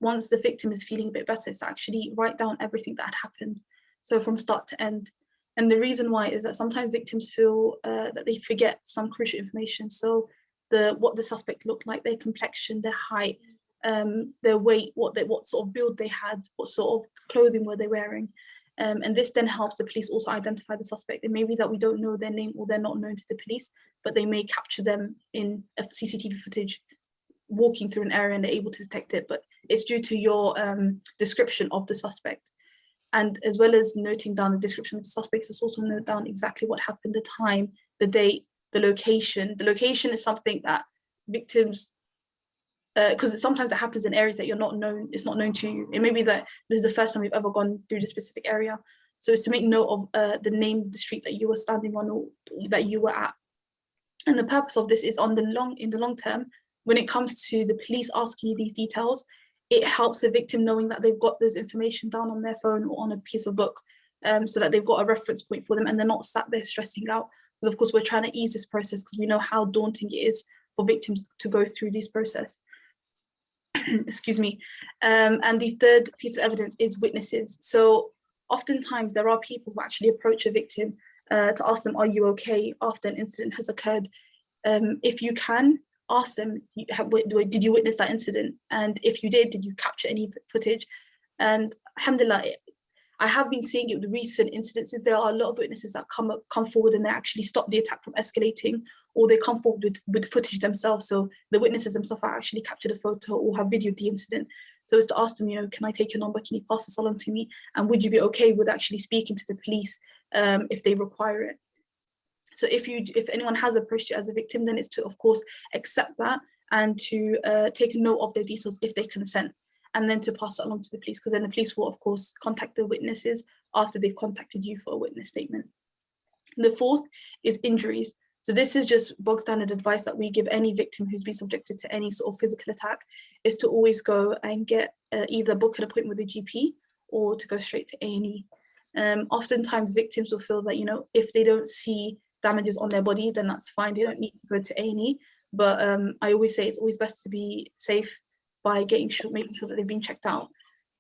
once the victim is feeling a bit better, it's to actually write down everything that had happened. So from start to end. And the reason why is that sometimes victims feel that they forget some crucial information. So what the suspect looked like, their complexion, their height, their weight, what sort of build they had, what sort of clothing were they wearing. And this then helps the police also identify the suspect. It may be that we don't know their name or they're not known to the police, but they may capture them in a CCTV footage walking through an area and they're able to detect it, but it's due to your description of the suspect. And as well as noting down the description of the suspect, it's also note down exactly what happened, the time, the date, the location. The location is something that victims, because sometimes it happens in areas that you're not known, it's not known to you. It may be that this is the first time you've ever gone through the specific area. So it's to make note of the name of the street that you were standing on or that you were at. And the purpose of this is in the long term, when it comes to the police asking you these details, it helps the victim knowing that they've got this information down on their phone or on a piece of book, so that they've got a reference point for them and they're not sat there stressing out. Because of course we're trying to ease this process because we know how daunting it is for victims to go through this process. Excuse me. And the third piece of evidence is witnesses. So oftentimes there are people who actually approach a victim to ask them, are you okay, after an incident has occurred. If you can, ask them, did you witness that incident? And if you did you capture any footage? And alhamdulillah, I have been seeing it with recent incidences. There are a lot of witnesses that come forward and they actually stop the attack from escalating, or they come forward with footage themselves. So the witnesses themselves have actually captured a photo or have videoed the incident. So it's to ask them, you know, can I take your number? Can you pass this along to me? And would you be okay with actually speaking to the police if they require it? So if anyone has approached you as a victim, then it's to, of course, accept that and to take note of their details if they consent, and then to pass it along to the police, because then the police will, of course, contact the witnesses after they've contacted you for a witness statement. The fourth is injuries. So this is just bog standard advice that we give any victim who's been subjected to any sort of physical attack, is to always go and get either book an appointment with a GP or to go straight to A&E. Oftentimes victims will feel that, you know, if they don't see damages on their body, then that's fine, they don't need to go to A&E. But I always say it's always best to be safe by making sure that they've been checked out.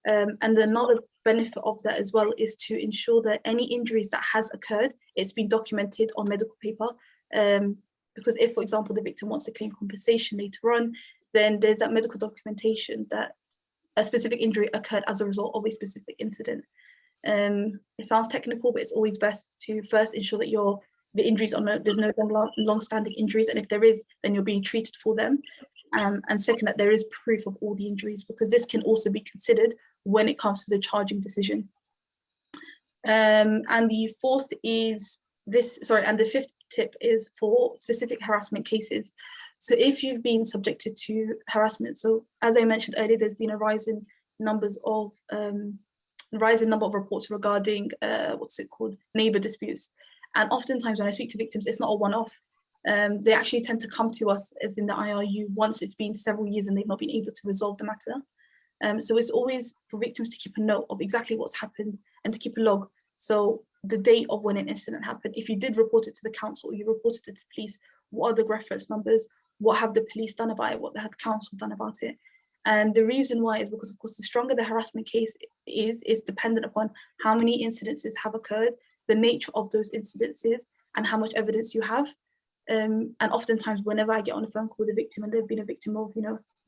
And another benefit of that as well is to ensure that any injuries that has occurred, it's been documented on medical paper. Because if, for example, the victim wants to claim compensation later on, then there's that medical documentation that a specific injury occurred as a result of a specific incident. It sounds technical, but it's always best to first ensure that the injuries are there's no long-standing injuries, and if there is, then you're being treated for them. And second, that there is proof of all the injuries, because this can also be considered when it comes to the charging decision. And the fourth is and the fifth tip is for specific harassment cases. So if you've been subjected to harassment, so as I mentioned earlier, there's been a rising number of reports regarding neighbor disputes. And oftentimes when I speak to victims, it's not a one-off. They actually tend to come to us as in the IRU once it's been several years and they've not been able to resolve the matter. So it's always for victims to keep a note of exactly what's happened and to keep a log. So the date of when an incident happened, if you did report it to the council, you reported it to police, what are the reference numbers? What have the police done about it? What have the council done about it? And the reason why is because, of course, the stronger the harassment case is dependent upon how many incidences have occurred, the nature of those incidences, and how much evidence you have. And oftentimes, whenever I get on a phone call with a victim and they've been a victim of,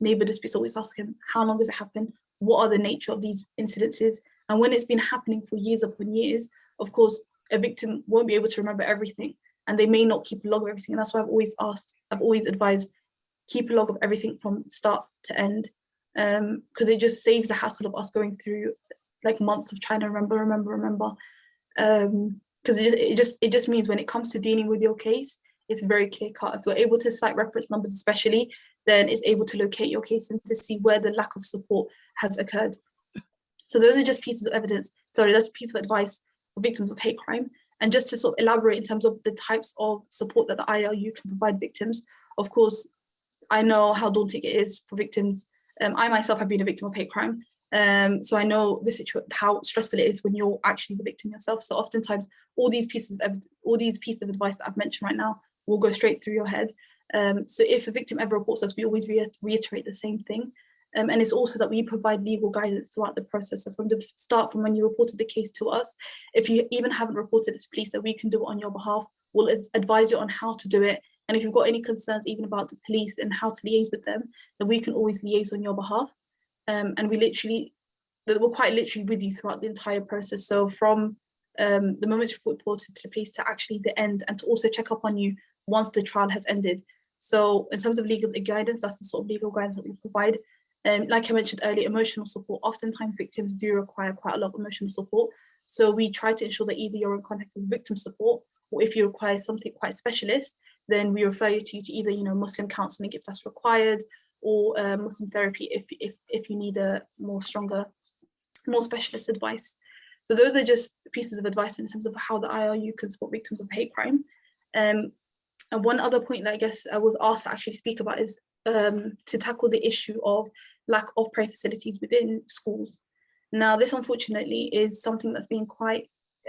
neighbor disputes, I always ask them, how long has it happened? What are the nature of these incidences? And when it's been happening for years upon years, of course, a victim won't be able to remember everything, and they may not keep a log of everything. And that's why I've always advised, keep a log of everything from start to end, because it just saves the hassle of us going through like months of trying to remember. Because it just means when it comes to dealing with your case, it's very clear cut. If you're able to cite reference numbers especially, then it's able to locate your case and to see where the lack of support has occurred. So those are just pieces of evidence. Sorry, that's a piece of advice for victims of hate crime. And just to sort of elaborate in terms of the types of support that the IRU can provide victims, of course, I know how daunting it is for victims. I myself have been a victim of hate crime. So I know how stressful it is when you're actually the victim yourself. So oftentimes, all these pieces of advice that I've mentioned right now will go straight through your head. So if a victim ever reports us, we always reiterate the same thing. And it's also that we provide legal guidance throughout the process. So from the start, from when you reported the case to us, if you even haven't reported it to police, that we can do it on your behalf. We'll advise you on how to do it. And if you've got any concerns even about the police and how to liaise with them, then we can always liaise on your behalf. And we're quite literally with you throughout the entire process. So from the moment you reported to the police to actually the end, and to also check up on you once the trial has ended. So in terms of legal guidance, that's the sort of legal guidance that we provide. Like I mentioned earlier, emotional support. Oftentimes victims do require quite a lot of emotional support. So we try to ensure that either you're in contact with victim support, or if you require something quite specialist, then we refer you to either Muslim counselling if that's required, or Muslim therapy if you need a more specialist advice. So those are just pieces of advice in terms of how the IRU can support victims of hate crime. And one other point that I guess I was asked to actually speak about is to tackle the issue of lack of prayer facilities within schools. Now, this unfortunately is something that's been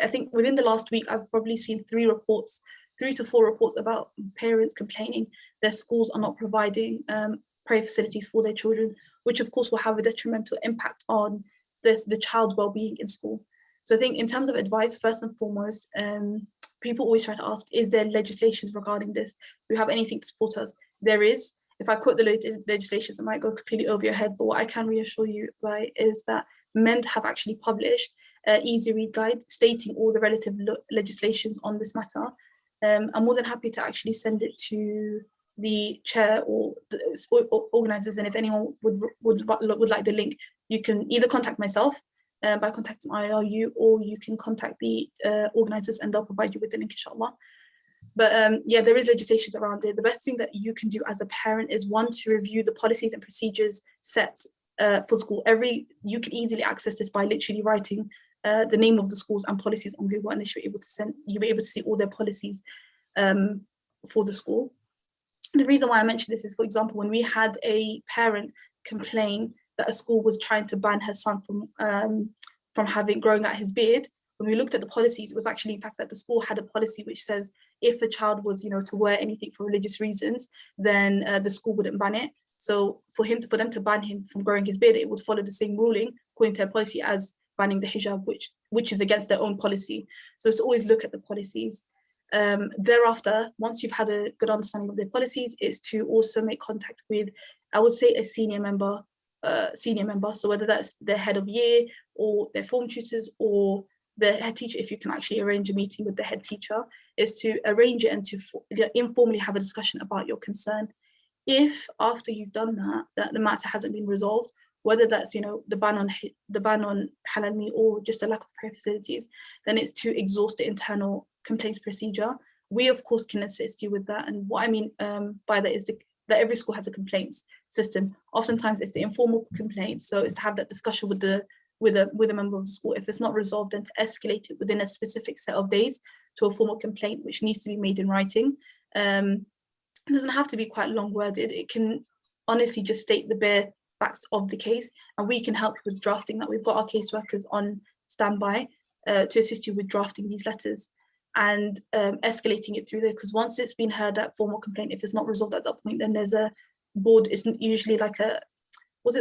I think within the last week, I've probably seen 3 to 4 reports about parents complaining their schools are not providing prayer facilities for their children, which of course will have a detrimental impact on the child's well-being in school. So I think in terms of advice, first and foremost, people always try to ask, is there legislations regarding this? Do we have anything to support us? There is. If I quote the legislations, it might go completely over your head, but what I can reassure you by is that MEND have actually published an easy read guide stating all the relative legislations on this matter. I'm more than happy to actually send it to the chair or the organisers, and if anyone would like the link, you can either contact myself by contacting IRU, or you can contact the organisers and they'll provide you with the link, inshallah. But yeah, there is legislations around it. The best thing that you can do as a parent is, one, to review the policies and procedures set for school. You can easily access this by literally writing the name of the schools and policies on Google, and you'll be able to see all their policies for the school. The reason why I mention this is, for example, when we had a parent complain that a school was trying to ban her son from growing out his beard, when we looked at the policies, it was actually in fact that the school had a policy which says if a child was, to wear anything for religious reasons, then the school wouldn't ban it. So for them to ban him from growing his beard, it would follow the same ruling according to their policy as banning the hijab, which is against their own policy. So it's always look at the policies. Thereafter, once you've had a good understanding of their policies, is to also make contact with, I would say, a senior member. So whether that's their head of year or their form tutors or the head teacher, if you can actually arrange a meeting with the head teacher, is to arrange it and to informally have a discussion about your concern. If after you've done that the matter hasn't been resolved, whether that's, you know, the ban on halal meat or just a lack of prayer facilities, then it's to exhaust the internal complaints procedure. We of course can assist you with that. And what I mean by that is that every school has a complaints system. Oftentimes it's the informal complaints, so it's to have that discussion with a member of the school. If it's not resolved, then to escalate it within a specific set of days to a formal complaint, which needs to be made in writing. It doesn't have to be quite long worded. It can honestly just state the bare facts of the case, and we can help with drafting that. We've got our caseworkers on standby to assist you with drafting these letters and escalating it through there, because once it's been heard at formal complaint, if it's not resolved at that point, then there's a board. It's usually like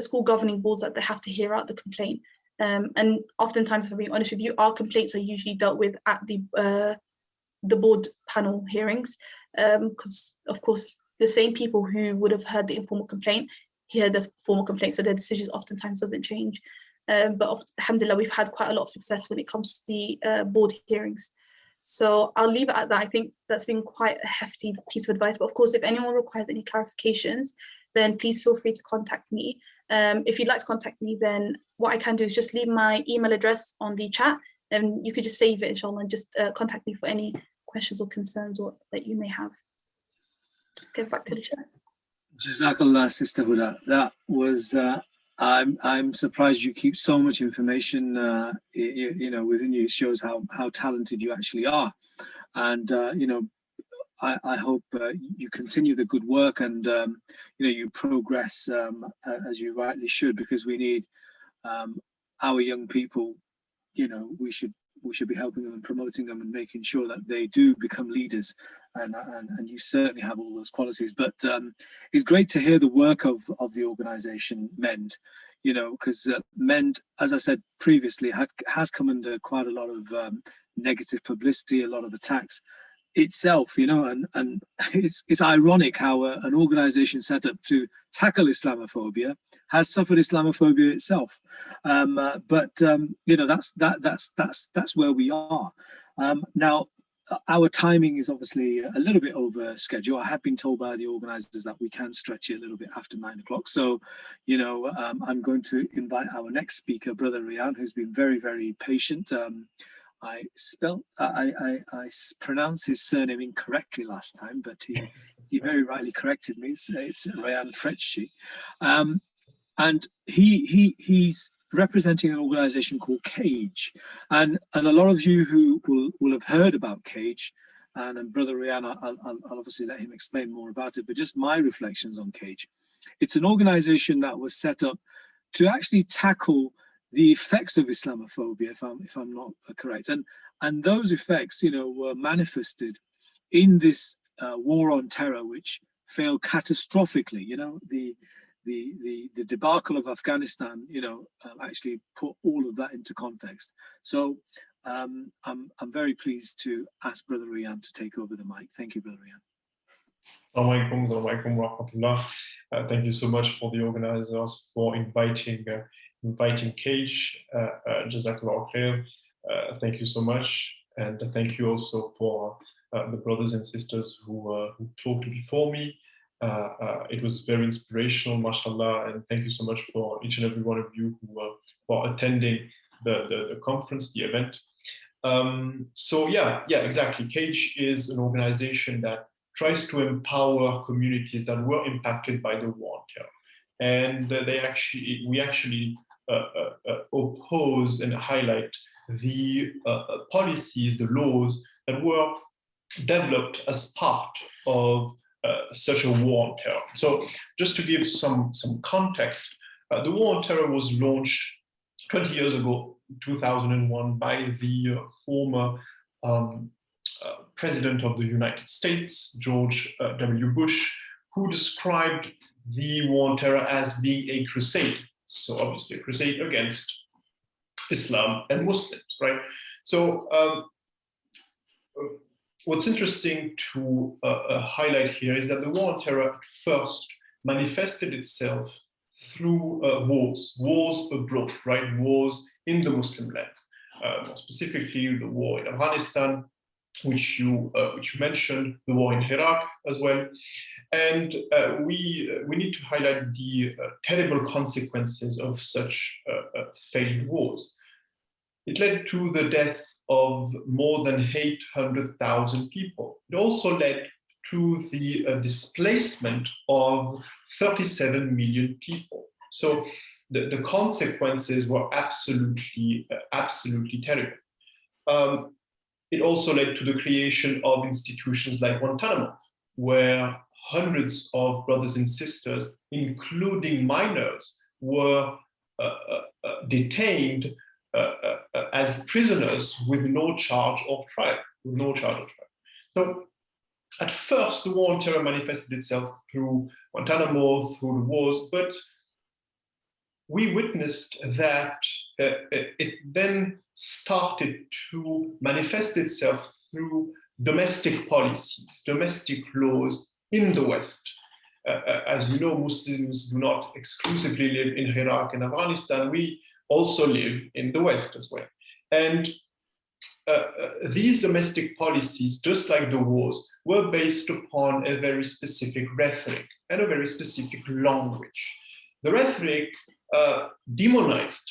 school governing boards that they have to hear out the complaint. And oftentimes, if I'm being honest with you, our complaints are usually dealt with at the board panel hearings, because of course the same people who would have heard the informal complaint hear the formal complaint, so their decisions oftentimes doesn't change. But alhamdulillah, we've had quite a lot of success when it comes to the board hearings. So I'll leave it at that. I think that's been quite a hefty piece of advice. But of course, if anyone requires any clarifications, then please feel free to contact me. If you'd like to contact me, then what I can do is just leave my email address on the chat, and you could just save it, inshallah, and just contact me for any questions or concerns that you may have. Okay, back to the chat. Jazakallah, Sister Huda. That was, I'm surprised you keep so much information, you know, within you. It shows how talented you actually are. And, you know, I hope you continue the good work and, you know, you progress as you rightly should, because we need our young people, you know, we should be helping them and promoting them and making sure that they do become leaders, and you certainly have all those qualities. But it's great to hear the work of the organization MEND, you know, because MEND, as I said previously, has come under quite a lot of negative publicity, a lot of attacks itself, you know, and it's ironic how an organization set up to tackle Islamophobia has suffered Islamophobia itself. But you know, that's where we are now. Our timing is obviously a little bit over schedule. I have been told by the organizers that we can stretch it a little bit after 9 o'clock. So, you know, I'm going to invite our next speaker, Brother Rayan, who's been very, very patient. I pronounced his surname incorrectly last time, but he very rightly corrected me. It's Rayan Freshchi, and he's representing an organization called CAGE, and a lot of you who will have heard about CAGE, and Brother Rayan, I'll obviously let him explain more about it, but just my reflections on CAGE. It's an organization that was set up to actually tackle the effects of Islamophobia, if I'm not correct, and those effects, you know, were manifested in this war on terror, which failed catastrophically. You know, the debacle of Afghanistan, you know, actually put all of that into context. So I'm very pleased to ask Brother Rayan to take over the mic. Thank you, Brother Rayan. Assalamu alaikum wa rahmatullah. Thank you so much for the organizers for inviting CAGE. Jazakallah khair. Thank you so much, and thank you also for the brothers and sisters who talked before me. It was very inspirational, mashallah, and thank you so much for each and every one of you who for attending the conference, the event. So yeah, exactly. CAGE is an organization that tries to empower communities that were impacted by the war on terror, and we actually oppose and highlight the policies, the laws that were developed as part of such a war on terror. So just to give some context, the war on terror was launched 20 years ago, 2001, by the former President of the United States, George W. Bush, who described the war on terror as being a crusade. So obviously a crusade against Islam and Muslims, right? So what's interesting to highlight here is that the war on terror at first manifested itself through wars abroad, right? Wars in the Muslim lands, more specifically the war in Afghanistan, which you mentioned, the war in Iraq as well. And we need to highlight the terrible consequences of such failed wars. It led to the deaths of more than 800,000 people. It also led to the displacement of 37 million people. So the consequences were absolutely terrible. It also led to the creation of institutions like Guantanamo, where hundreds of brothers and sisters, including minors, were detained as prisoners with no charge of trial. So at first, the war on terror manifested itself through Guantanamo, through the wars, but we witnessed that it then started to manifest itself through domestic policies, domestic laws in the West. As we know, Muslims do not exclusively live in Iraq and Afghanistan. We also live in the West as well. And these domestic policies, just like the wars, were based upon a very specific rhetoric and a very specific language. The rhetoric demonized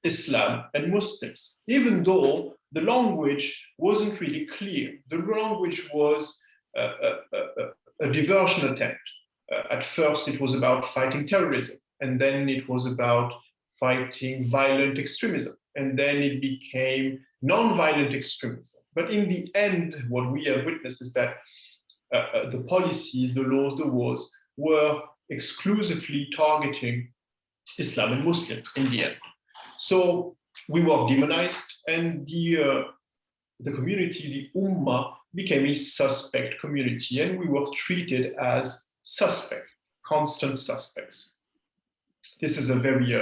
Islam and Muslims, even though the language wasn't really clear. The language was a diversion attempt. At first, it was about fighting terrorism, and then it was about fighting violent extremism, and then it became non-violent extremism. But in the end, what we have witnessed is that the policies, the laws, the wars were exclusively targeting Islam and Muslims in the end. So we were demonized, and the community, the Ummah, became a suspect community, and we were treated as suspect, constant suspects. This is a very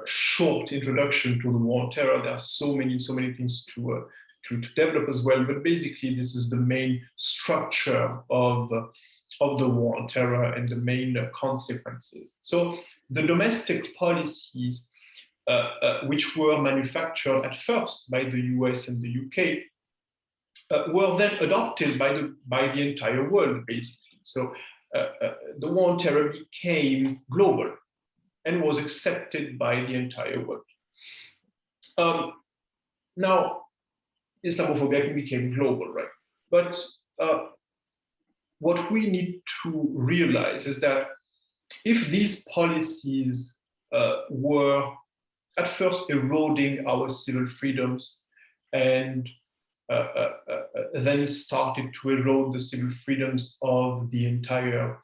short introduction to the war on terror. There are so many things to develop as well, but basically this is the main structure of the war on terror and the main consequences. So the domestic policies which were manufactured at first by the US and the UK were then adopted by the entire world, basically. So the war on terror became global and was accepted by the entire world. Now, Islamophobia became global, right? But what we need to realize is that if these policies were at first eroding our civil freedoms and then started to erode the civil freedoms of the entire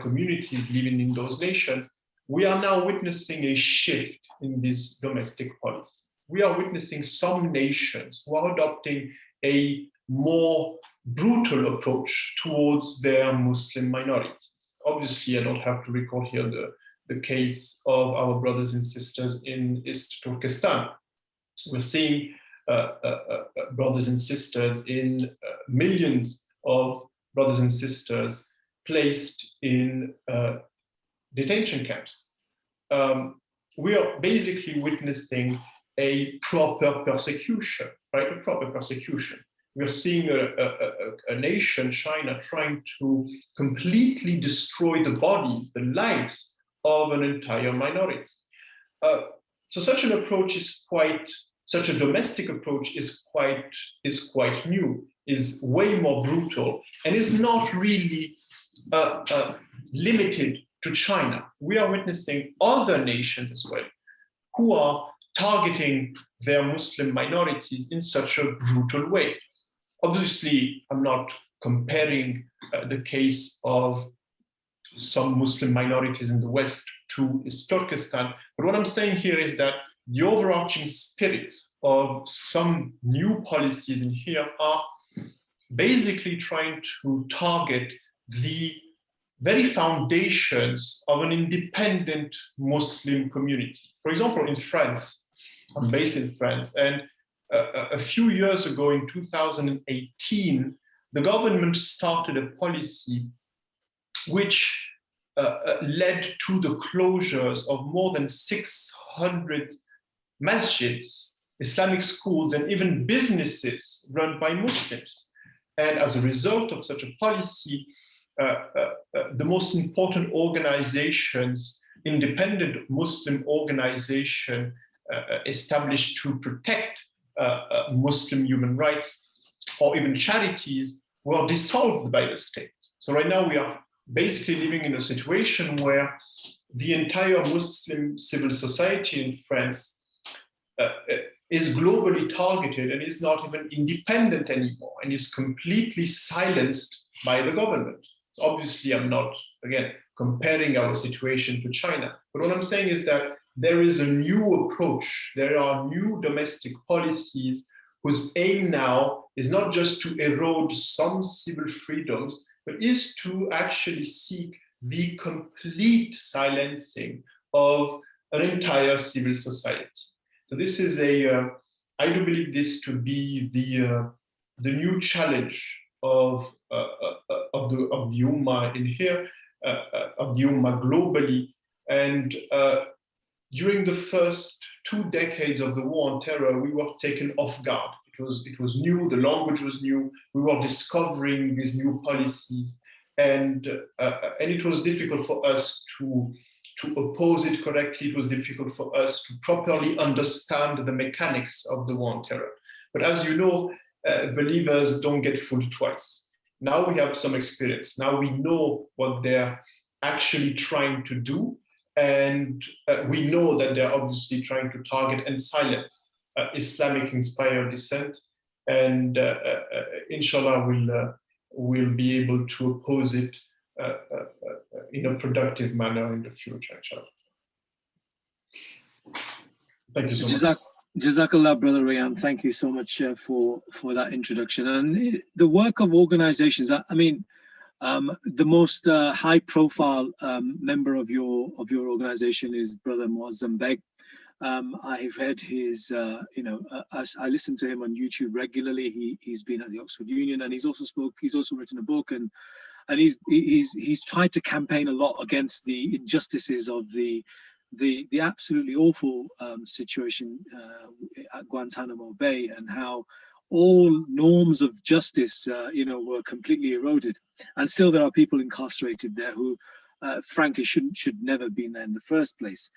communities living in those nations, we are now witnessing a shift in this domestic policy. We are witnessing some nations who are adopting a more brutal approach towards their Muslim minorities. Obviously, I don't have to recall here the case of our brothers and sisters in East Turkestan. We're seeing brothers and sisters in millions of brothers and sisters placed in detention camps. We are basically witnessing a proper persecution, right? A proper persecution. We're seeing a nation, China, trying to completely destroy the bodies, the lives of an entire minority. So such an approach such a domestic approach is quite new, is way more brutal, and is not really limited to China. We are witnessing other nations as well who are targeting their Muslim minorities in such a brutal way. Obviously, I'm not comparing the case of some Muslim minorities in the West to East Turkestan, but what I'm saying here is that the overarching spirit of some new policies in here are basically trying to target the very foundations of an independent Muslim community. For example, in France, I'm based in France, and a few years ago in 2018, the government started a policy which led to the closures of more than 600 masjids Islamic schools, and even businesses run by Muslims. And as a result of such a policy, the most important organizations, independent Muslim organization established to protect Muslim human rights, or even charities, were dissolved by the state. So right now we are basically living in a situation where the entire Muslim civil society in France is globally targeted and is not even independent anymore, and is completely silenced by the government. So obviously, I'm not, again, comparing our situation to China, but what I'm saying is that there is a new approach. There are new domestic policies whose aim now is not just to erode some civil freedoms, but is to actually seek the complete silencing of an entire civil society. So this is I do believe this to be the new challenge of the Ummah in here, of the Ummah globally. And during the first 2 decades of the war on terror, we were taken off guard. It was new, the language was new, we were discovering these new policies, and it was difficult for us to oppose it correctly. It was difficult for us to properly understand the mechanics of the war on terror. But as you know, believers don't get fooled twice. Now we have some experience. Now we know what they're actually trying to do, and we know that they're obviously trying to target and silence Islamic-inspired dissent, and inshallah we'll be able to oppose it in a productive manner in the future, inshallah. Thank you so much. Jazakallah, Brother Rayan. Thank you so much for that introduction. And the work of organizations, I mean, the most high-profile member of your organization is Brother Muazzam Beg. I've heard his, as I listen to him on YouTube regularly. He's been at the Oxford Union, and he's also written a book, and he's tried to campaign a lot against the injustices of the absolutely awful situation at Guantanamo Bay, and how all norms of justice, were completely eroded, and still there are people incarcerated there who, frankly, should never have been there in the first place.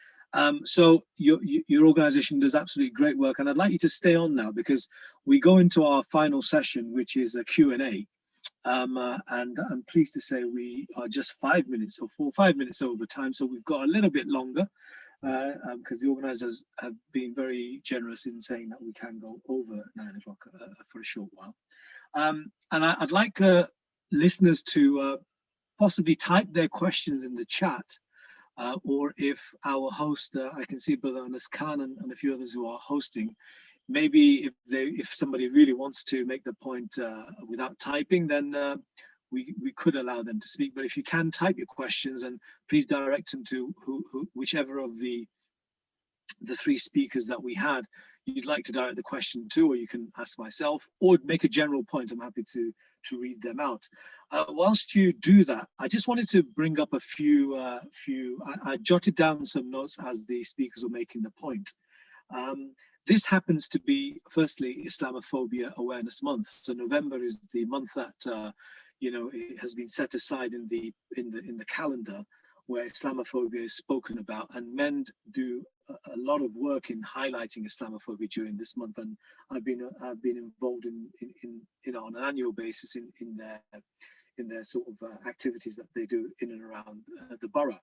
So your organization does absolutely great work, and I'd like you to stay on now because we go into our final session, which is a Q&A. And I'm pleased to say we are just 5 minutes or 5 minutes over time, so we've got a little bit longer because the organizers have been very generous in saying that we can go over 9 o'clock for a short while. And I'd like listeners to possibly type their questions in the chat, or if our host, I can see Brother Anas Khan and a few others who are hosting, maybe if somebody really wants to make the point without typing, then we could allow them to speak. But if you can type your questions, and please direct them to whichever of the 3 speakers that we had you'd like to direct the question to, or you can ask myself or make a general point. I'm happy to read them out. Whilst you do that, I just wanted to bring up a few. I jotted down some notes as the speakers were making the point. This happens to be, firstly, Islamophobia Awareness Month. So November is the month that it has been set aside in the calendar where Islamophobia is spoken about, and MEND do a lot of work in highlighting Islamophobia during this month. And I've been involved in on an annual basis in their sort of activities that they do in and around the borough.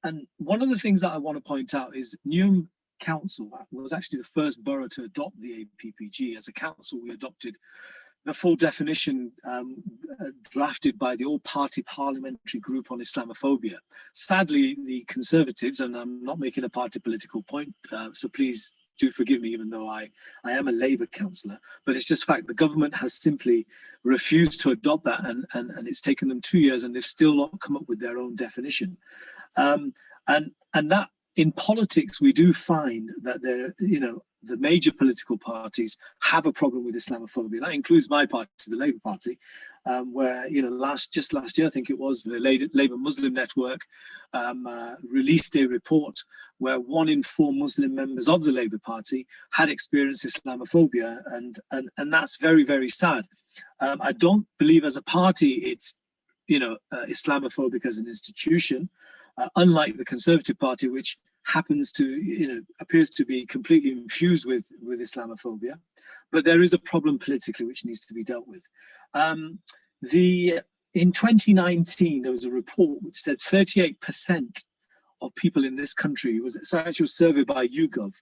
And one of the things that I want to point out is Newham Council was actually the first borough to adopt the APPG. As a council, we adopted the full definition drafted by the all-party parliamentary group on Islamophobia. Sadly, the Conservatives, and I'm not making a party political point, so please do forgive me, even though I am a Labour councillor, but it's just fact the government has simply refused to adopt that, and it's taken them 2 years, and they've still not come up with their own definition. And that in politics, we do find that the major political parties have a problem with Islamophobia. That includes my party, the Labour Party. where, you know, just last year, I think it was, the Labour Muslim Network released a report where 1 in 4 Muslim members of the Labour Party had experienced Islamophobia, and that's very, very sad. I don't believe as a party it's, you know, Islamophobic as an institution, unlike the Conservative Party, which happens to, you know, appears to be completely infused with Islamophobia. But there is a problem politically which needs to be dealt with. In 2019, there was a report which said 38% of people in this country, it's actually a survey by YouGov,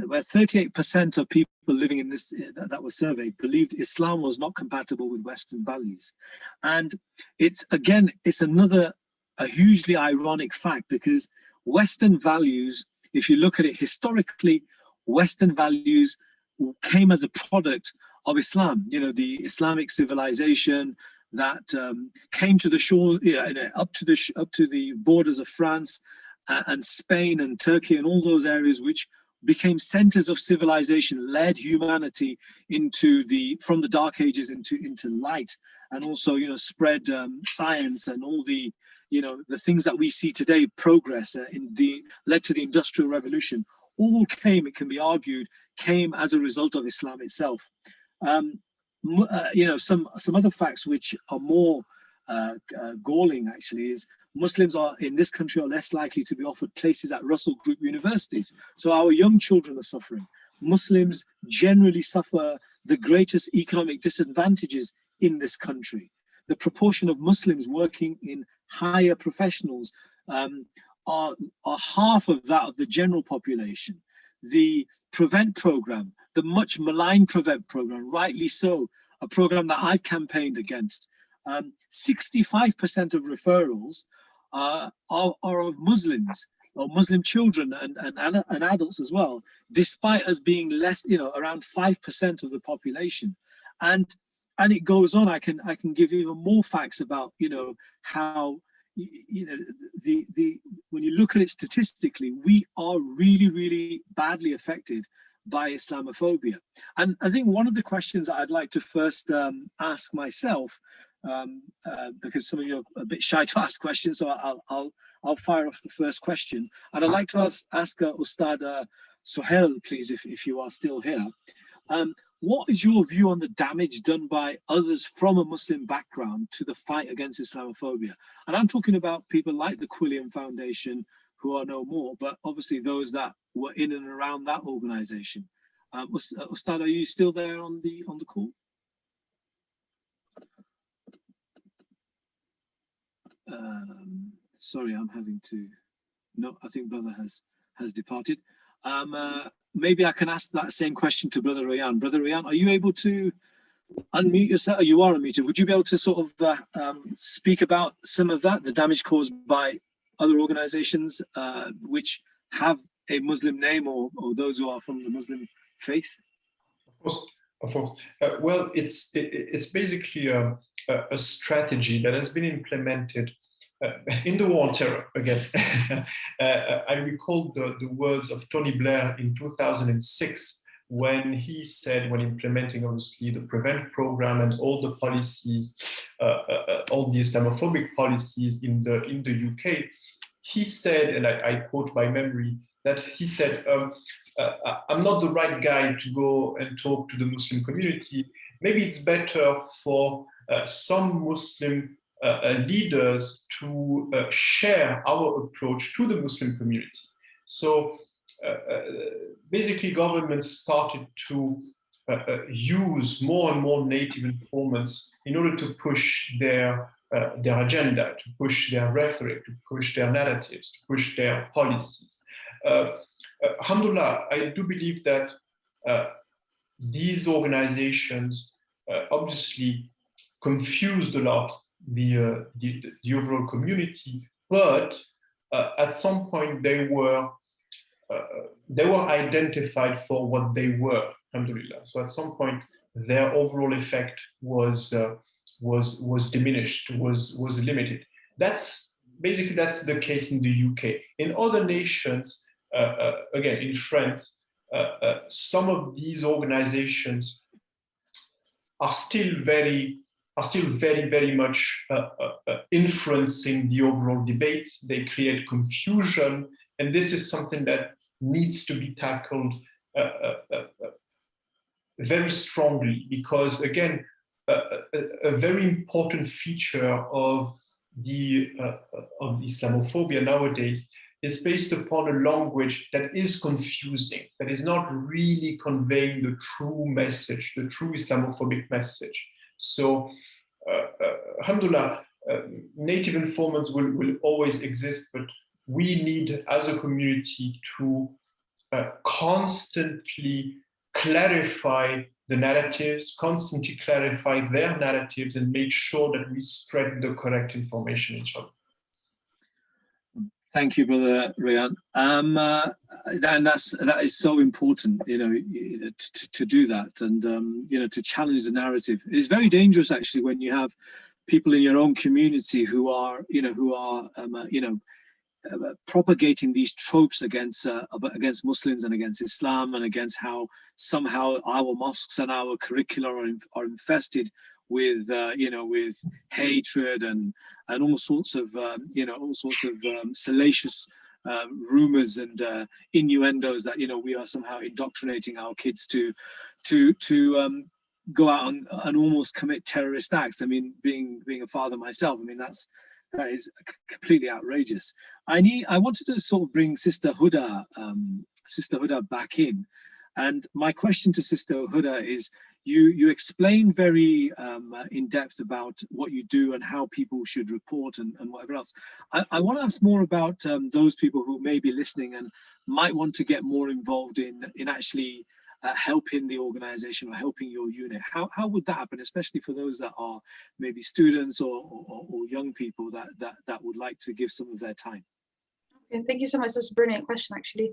where 38% of people living in this, that was surveyed, believed Islam was not compatible with Western values. And it's, again, it's another, a hugely ironic fact, because Western values, if you look at it historically, Western values came as a product of Islam. You know, the Islamic civilization that came to the shore, up to the borders of France and Spain and Turkey and all those areas which became centers of civilization, led humanity from the dark ages into light, and also, you know, spread science and all the, you know, the things that we see today, progress led to the Industrial Revolution. All came, it can be argued, came as a result of Islam itself. You know, some other facts which are more galling actually is Muslims in this country are less likely to be offered places at Russell Group universities. So our young children are suffering. Muslims generally suffer the greatest economic disadvantages in this country. The proportion of Muslims working in higher professionals are half of that of the general population. The Prevent program, the much maligned Prevent program, rightly so, a program that I've campaigned against, 65% of referrals are of Muslims or Muslim children and adults as well, despite us being less, you know, around 5% of the population. And it goes on. I can give even more facts about, you know, how, you know, when you look at it statistically, we are really, really badly affected by Islamophobia. And I think one of the questions that I'd like to first ask myself, because some of you are a bit shy to ask questions, so I'll fire off the first question. And I'd like to ask Ustadh Sohail, please, if you are still here. What is your view on the damage done by others from a Muslim background to the fight against Islamophobia? And I'm talking about people like the Quilliam Foundation, who are no more, but obviously those that were in and around that organization. Ustadh, are you still there on the call? Sorry, I'm having to, no, I think brother has departed. Maybe I can ask that same question to Brother Rayan. Brother Rayan, are you able to unmute yourself? You are unmuted. Would you be able to sort of speak about some of that, the damage caused by other organizations which have a Muslim name, or those who are from the Muslim faith? Of course. Well, it's basically a strategy that has been implemented in the war on terror, again. I recall the words of Tony Blair in 2006, when he said, when implementing obviously the Prevent program and all the policies, all the Islamophobic policies in the UK, he said, and I quote by memory, that he said, I'm not the right guy to go and talk to the Muslim community. Maybe it's better for some Muslim leaders to share our approach to the Muslim community. So basically governments started to use more and more native informants in order to push their agenda, to push their rhetoric, to push their narratives, to push their policies. Alhamdulillah, I do believe that these organizations obviously confused a lot the overall community, but at some point they were identified for what they were, alhamdulillah. So at some point their overall effect was diminished, was limited. That's the case in the UK. In other nations, again in France, some of these organizations are still very are still very, very much influencing the overall debate. They create confusion, and this is something that needs to be tackled very strongly, because again, a very important feature of Islamophobia nowadays is based upon a language that is confusing, that is not really conveying the true message, the true Islamophobic message. So, alhamdulillah, native informants will always exist, but we need, as a community, to constantly clarify the narratives, constantly clarify their narratives, and make sure that we spread the correct information, inshallah. Thank you, Brother Rayan. And that is so important, you know, to do that, and you know, to challenge the narrative. It's very dangerous, actually, when you have people in your own community who are, propagating these tropes against Muslims and against Islam, and against how somehow our mosques and our curricula are infested with with hatred and all sorts of salacious rumors and innuendos that we are somehow indoctrinating our kids to go out and almost commit terrorist acts. I mean, being a father myself, I mean that is completely outrageous. I wanted to sort of bring Sister Huda back in, and my question to Sister Huda is, you explain very in depth about what you do and how people should report and whatever else. I want to ask more about those people who may be listening and might want to get more involved in actually helping the organization or helping your unit. How would that happen, especially for those that are maybe students or young people that would like to give some of their time? Okay, thank you so much. That's a brilliant question, actually.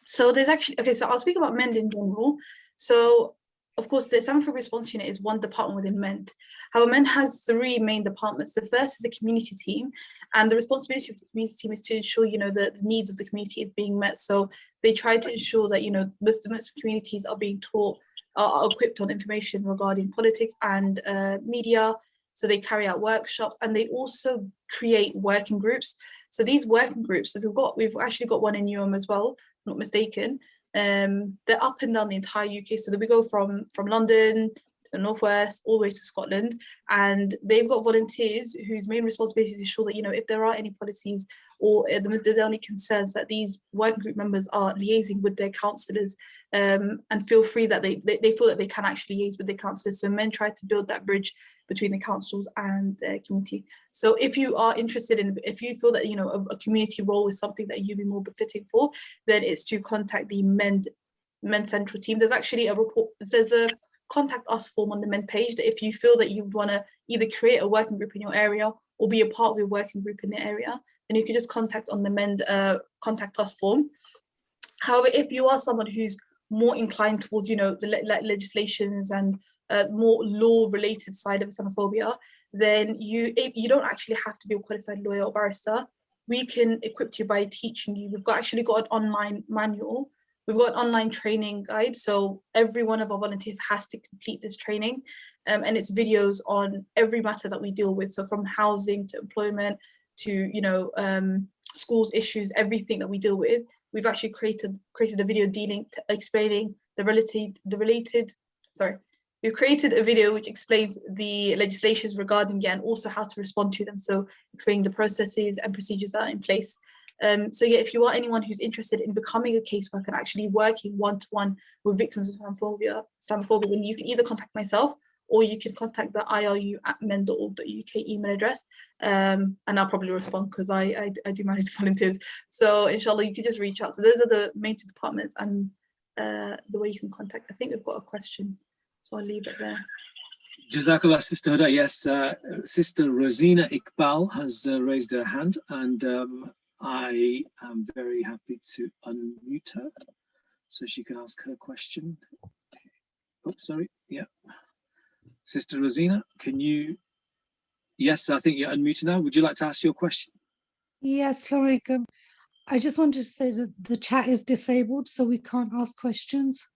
So there's actually, okay, so I'll speak about MEND in general. So, of course, the Islamophobic Response Unit is one department within MEND. However, MEND has three main departments. The first is the community team, and the responsibility of the community team is to ensure, the needs of the community is being met. So they try to ensure that, Muslim communities are being taught, are equipped on information regarding politics and media. So they carry out workshops, and they also create working groups. So these working groups, we've actually got one in Newham as well, not mistaken. They're up and down the entire UK, so that we go from London to the northwest all the way to Scotland, and they've got volunteers whose main responsibility is to ensure that if there are any policies or there are any concerns, that these working group members are liaising with their councillors, and feel free that they feel that they can actually liaise with their councillors. So men try to build that bridge between the councils and their community. So if you are interested in, if you feel that a community role is something that you'd be more befitting for, then it's to contact the MEND Central team. There's actually there's a contact us form on the MEND page, that if you feel that you want to either create a working group in your area or be a part of your working group in the area, then you can just contact on the MEND contact us form. However, if you are someone who's more inclined towards the legislations and more law-related side of Islamophobia, then you don't actually have to be a qualified lawyer or barrister. We can equip you by teaching you. We've actually got an online manual. We've got an online training guide. So every one of our volunteers has to complete this training, and it's videos on every matter that we deal with. So from housing to employment to schools issues, everything that we deal with. We've actually created a video explaining We've created a video which explains the legislations regarding it and also how to respond to them. So explaining the processes and procedures that are in place. So yeah, if you are anyone who's interested in becoming a caseworker and actually working one-to-one with victims of Islamophobia, then you can either contact myself or you can contact the iru@men.org.uk email address, and I'll probably respond because I do manage volunteers. So inshallah, you can just reach out. So those are the main two departments and the way you can contact. I think we've got a question, so I'll leave it there. Jazakallah, Sister Huda. Yes, Sister Rosina Iqbal has raised her hand, and I am very happy to unmute her so she can ask her question. Oh, sorry. Yeah. Sister Rosina, can you? Yes, I think you're unmuted now. Would you like to ask your question? Yes, Assalamu alaikum. I just wanted to say that the chat is disabled, so we can't ask questions.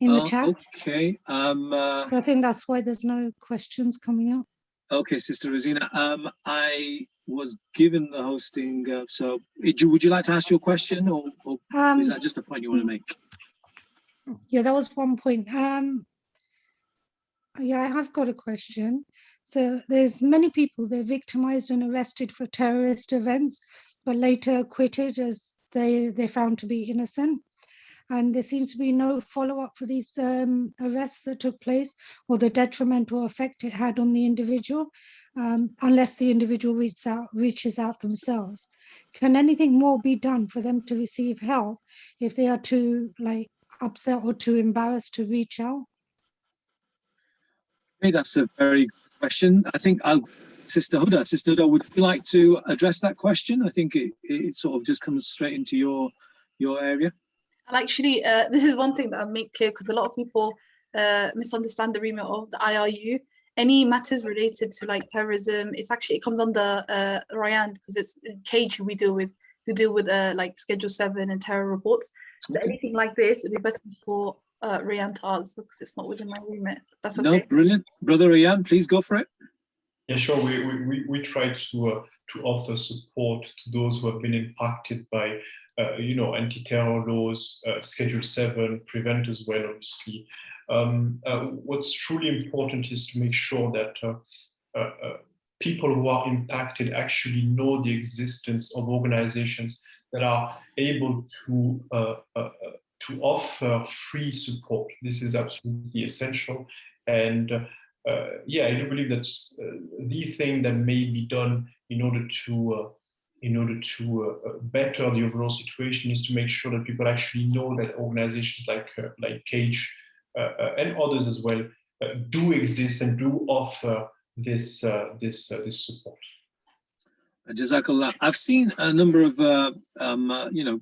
in the chat. Okay. So I think that's why there's no questions coming up. Okay, Sister Rosina. I was given the hosting. So, would you like to ask your question, or is that just a point you want to make? Yeah, that was one point. Yeah, I have got a question. So there's many people, they're victimized and arrested for terrorist events, but later acquitted as they're found to be innocent. And there seems to be no follow-up for these arrests that took place or the detrimental effect it had on the individual, unless the individual reaches out themselves. Can anything more be done for them to receive help if they are too upset or too embarrassed to reach out? Okay, that's a very good question. I think Sister Huda, would you like to address that question? I think it sort of just comes straight into your area. And actually, this is one thing that I'll make clear, because a lot of people misunderstand the remit of the IRU. Any matters related to terrorism, it comes under Rayan, because it's Cage who deal with Schedule 7 and terror reports. So anything like this, it'd be better for Rayan to answer, because it's not within my remit. That's okay. No, brilliant. Brother Rayan, please go for it. Yeah, sure. We try to offer support to those who have been impacted by anti-terror laws, Schedule 7, prevent as well, obviously. What's truly important is to make sure that people who are impacted actually know the existence of organizations that are able to offer free support. This is absolutely essential. And yeah, I do believe that's the thing that may be done in order to better the overall situation, is to make sure that people actually know that organizations like Cage and others as well do exist and do offer this support. Jazakallah. I've seen a number of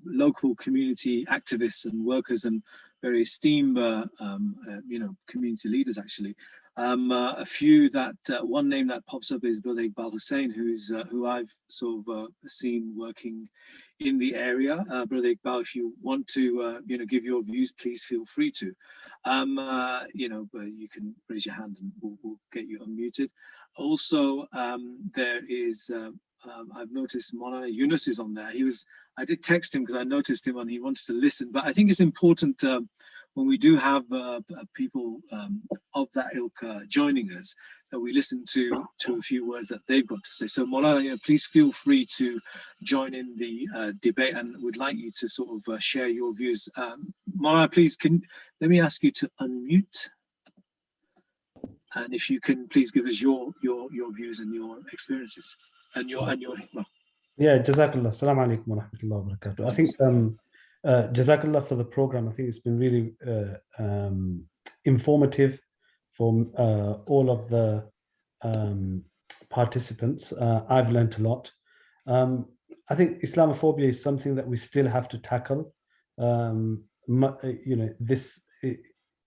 local community activists and workers and very esteemed community leaders actually. A few that one name that pops up is Brother Iqbal Hussain, who I've sort of seen working in the area. Brother Iqbal, if you want to give your views, please feel free to. But you can raise your hand and we'll get you unmuted. Also, there is I've noticed Maulana Yunus is on there. I did text him because I noticed him and he wanted to listen. But I think it's important when we do have people of that ilk joining us, that we listen to a few words that they've got to say. So Maulana, please feel free to join in the debate, and we'd like you to sort of share your views. Maulana, please, let me ask you to unmute. And if you can, please give us your views and your experiences and your hikmah. Yeah, Jazakallah. Assalamu alaikum wa rahmatullahi wa barakatuh. I think Jazakallah for the program. I think it's been really informative for all of the participants. I've learned a lot. I think Islamophobia is something that we still have to tackle. This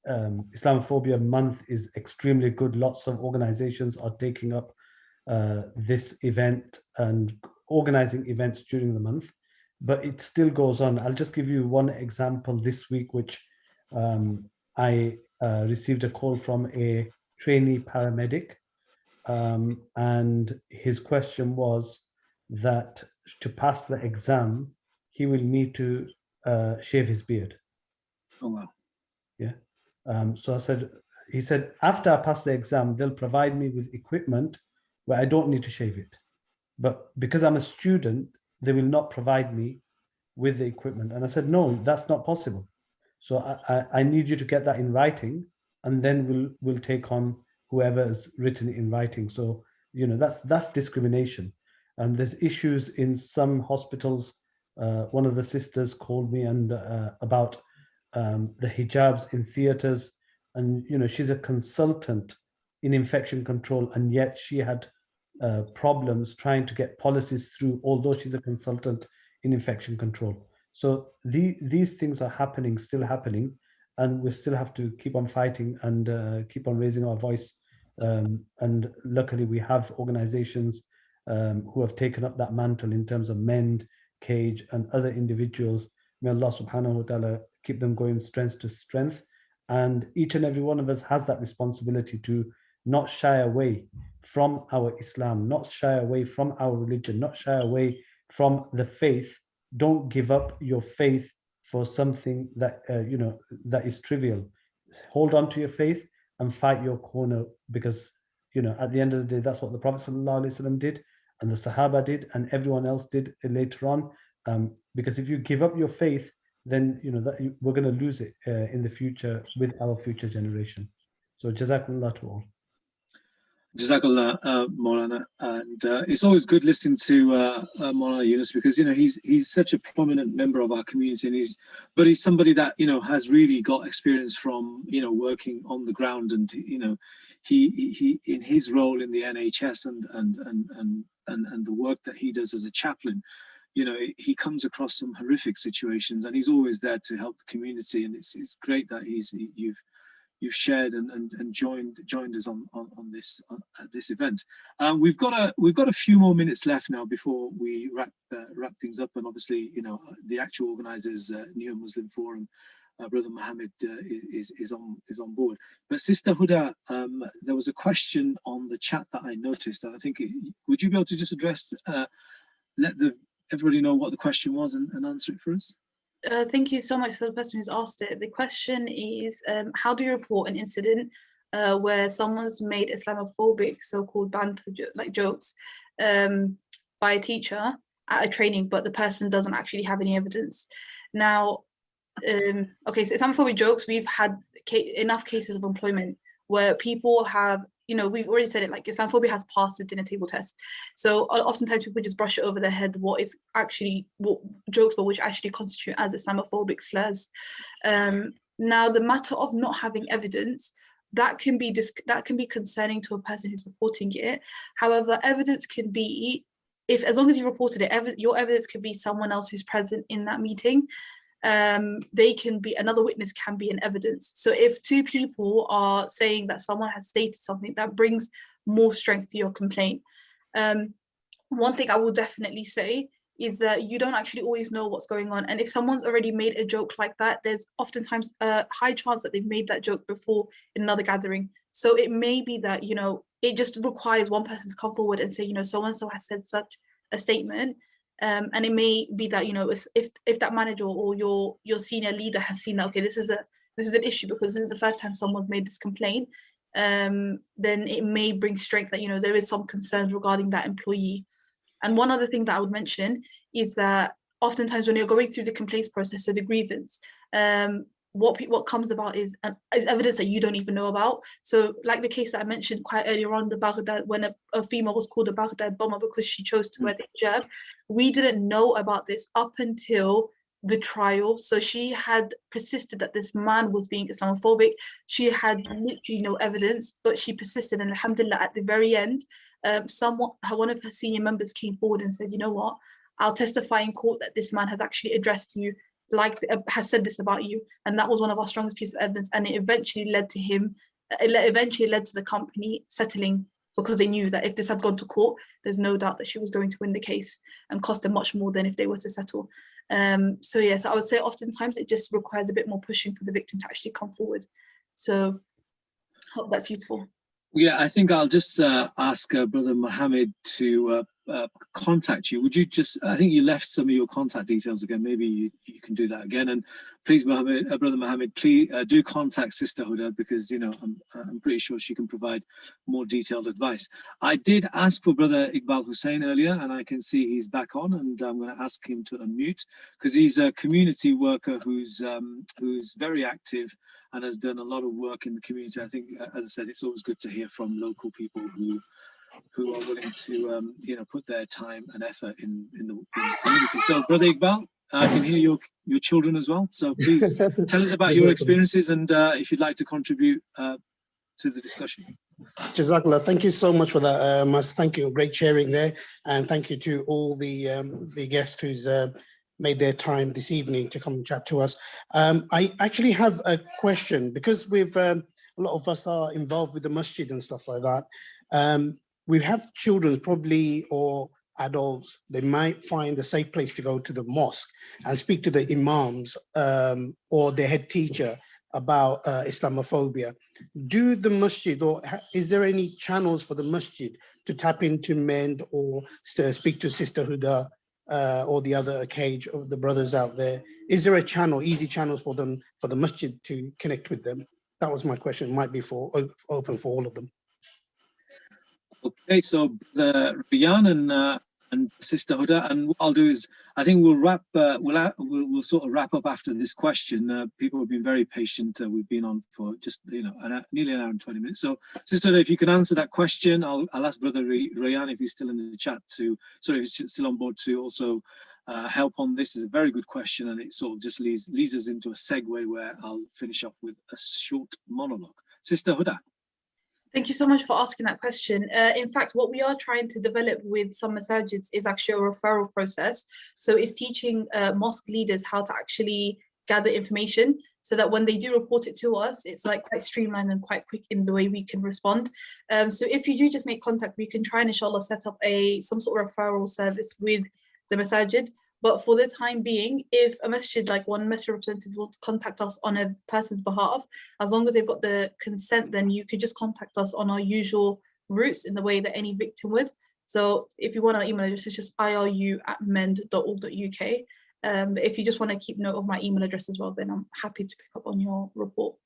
Islamophobia month is extremely good. Lots of organizations are taking up this event and organizing events during the month, but it still goes on. I'll just give you one example this week, which I received a call from a trainee paramedic, and his question was that to pass the exam, he will need to shave his beard. Oh, wow. Yeah. So he said, after I pass the exam, they'll provide me with equipment where I don't need to shave it. But because I'm a student, they will not provide me with the equipment. And I said, no, that's not possible. So I need you to get that in writing, and then we'll take on whoever has written it in writing. So, that's discrimination. And there's issues in some hospitals. One of the sisters called me and about the hijabs in theaters, and she's a consultant in infection control, and yet she had problems trying to get policies through, although she's a consultant in infection control. So these things are still happening, and we still have to keep on fighting and keep on raising our voice. And luckily we have organizations who have taken up that mantle in terms of MEND, Cage, and other individuals. May Allah subhanahu wa ta'ala keep them going strength to strength. And each and every one of us has that responsibility to not shy away from our Islam, not shy away from our religion, not shy away from the faith. Don't give up your faith for something that that is trivial. Hold on to your faith and fight your corner, because at the end of the day, that's what the Prophet ﷺ did, and the Sahaba did, and everyone else did later on. Because if you give up your faith, then we're going to lose it in the future with our future generation. So Jazakumullah to all. Jazakallah, Maulana, and it's always good listening to Maulana Yunus, because he's such a prominent member of our community, and he's somebody that has really got experience from working on the ground, and he in his role in the NHS and the work that he does as a chaplain, he comes across some horrific situations, and he's always there to help the community, and it's great that you've shared and joined us on this event. We've got a few more minutes left now before we wrap things up, and obviously the actual organisers, Newham Muslim Forum, Brother Mohammed is on board. But Sister Huda, there was a question on the chat that I noticed, and I think would you be able to just address, let everybody know what the question was and answer it for us? Thank you so much for the person who's asked it. The question is, how do you report an incident where someone's made Islamophobic, so-called banter jokes by a teacher at a training, but the person doesn't actually have any evidence? Now, okay, so Islamophobic jokes, we've had enough cases of employment where people have, we've already said it, like Islamophobia has passed the dinner table test. So oftentimes people just brush it over their head what jokes, but which actually constitute as Islamophobic slurs. Now, the matter of not having evidence, that can be concerning to a person who's reporting it. However, evidence can be, as long as you reported it, your evidence could be someone else who's present in that meeting. Another witness can be an evidence. So if two people are saying that someone has stated something, that brings more strength to your complaint. One thing I will definitely say is that you don't actually always know what's going on. And if someone's already made a joke like that, there's oftentimes a high chance that they've made that joke before in another gathering. So it may be that, it just requires one person to come forward and say, so-and-so has said such a statement. And it may be that if that manager or your senior leader has seen that, okay, this is an issue because this is the first time someone's made this complaint, then it may bring strength that there is some concerns regarding that employee. And one other thing that I would mention is that oftentimes when you're going through the complaints process, so the grievance, what comes about is evidence that you don't even know about. So like the case that I mentioned quite earlier on, the Baghdad, when a female was called a Baghdad bomber because she chose to wear the hijab, we didn't know about this up until the trial. So she had persisted that this man was being Islamophobic. She had literally no evidence, but she persisted, and alhamdulillah, at the very end, one of her senior members came forward and said, you know what, I'll testify in court that this man has actually addressed you, has said this about you. And that was one of our strongest pieces of evidence, and it eventually led to the company settling, because they knew that if this had gone to court, there's no doubt that she was going to win the case and cost them much more than if they were to settle. So yes, I would say oftentimes it just requires a bit more pushing for the victim to actually come forward. So hope that's useful. Yeah, I think I'll just ask Brother Mohammed to contact you. Would you I think you left some of your contact details again. Maybe you can do that again. And please, Brother Mohammed, please do contact Sister Huda, because I'm pretty sure she can provide more detailed advice. I did ask for Brother Iqbal Hussain earlier, and I can see he's back on, and I'm going to ask him to unmute, because he's a community worker who's very active and has done a lot of work in the community. I think, as I said, it's always good to hear from local people who are willing to put their time and effort in the community. So Brother Iqbal, I can hear your children as well. So please tell us about your experiences, and if you'd like to contribute to the discussion. Jazakallah, thank you so much for that, Mas. Thank you, great sharing there, and thank you to all the guests who's made their time this evening to come and chat to us. I actually have a question, because a lot of us are involved with the masjid and stuff like that. We have children probably, or adults, they might find a safe place to go to the mosque and speak to the imams or their head teacher about Islamophobia. Do the masjid, or is there any channels for the masjid to tap into, mend, or speak to Sister Huda or the other cage of the brothers out there? Is there a channel, easy channels for them, for the masjid to connect with them? That was my question. Might be for open for all of them. Okay, so the Rayan and Sister Huda, and what I'll do is I think we'll wrap. We'll sort of wrap up after this question. People have been very patient. We've been on for just nearly an hour and 20 minutes. So, Sister Huda, if you can answer that question, I'll ask Brother Rayan, if he's still in the chat, if he's still on board, to also help on this. Is a very good question, and it sort of just leads us into a segue where I'll finish off with a short monologue. Sister Huda. Thank you so much for asking that question. In fact, what we are trying to develop with some masajids is actually a referral process. So it's teaching mosque leaders how to actually gather information so that when they do report it to us, it's like quite streamlined and quite quick in the way we can respond. So if you do just make contact, we can try and inshallah set up some sort of referral service with the masajid. But for the time being, if a masjid, like one masjid representative, wants to contact us on a person's behalf, as long as they've got the consent, then you could just contact us on our usual routes in the way that any victim would. So if you want our email address, it's just iru@mend.org.uk. But if you just want to keep note of my email address as well, then I'm happy to pick up on your report.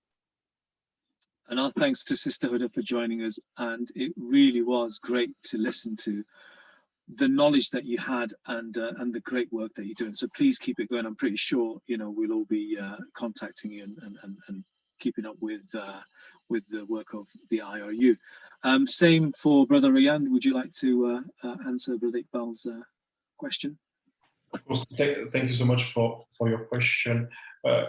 And our thanks to Sister Huda for joining us. And it really was great to listen to the knowledge that you had and the great work that you're doing. So please keep it going. I'm pretty sure we'll all be contacting you and keeping up with the work of the IRU. Same for Brother Rayan. Would you like to answer Brother Iqbal's question? Of course, thank you so much for your question.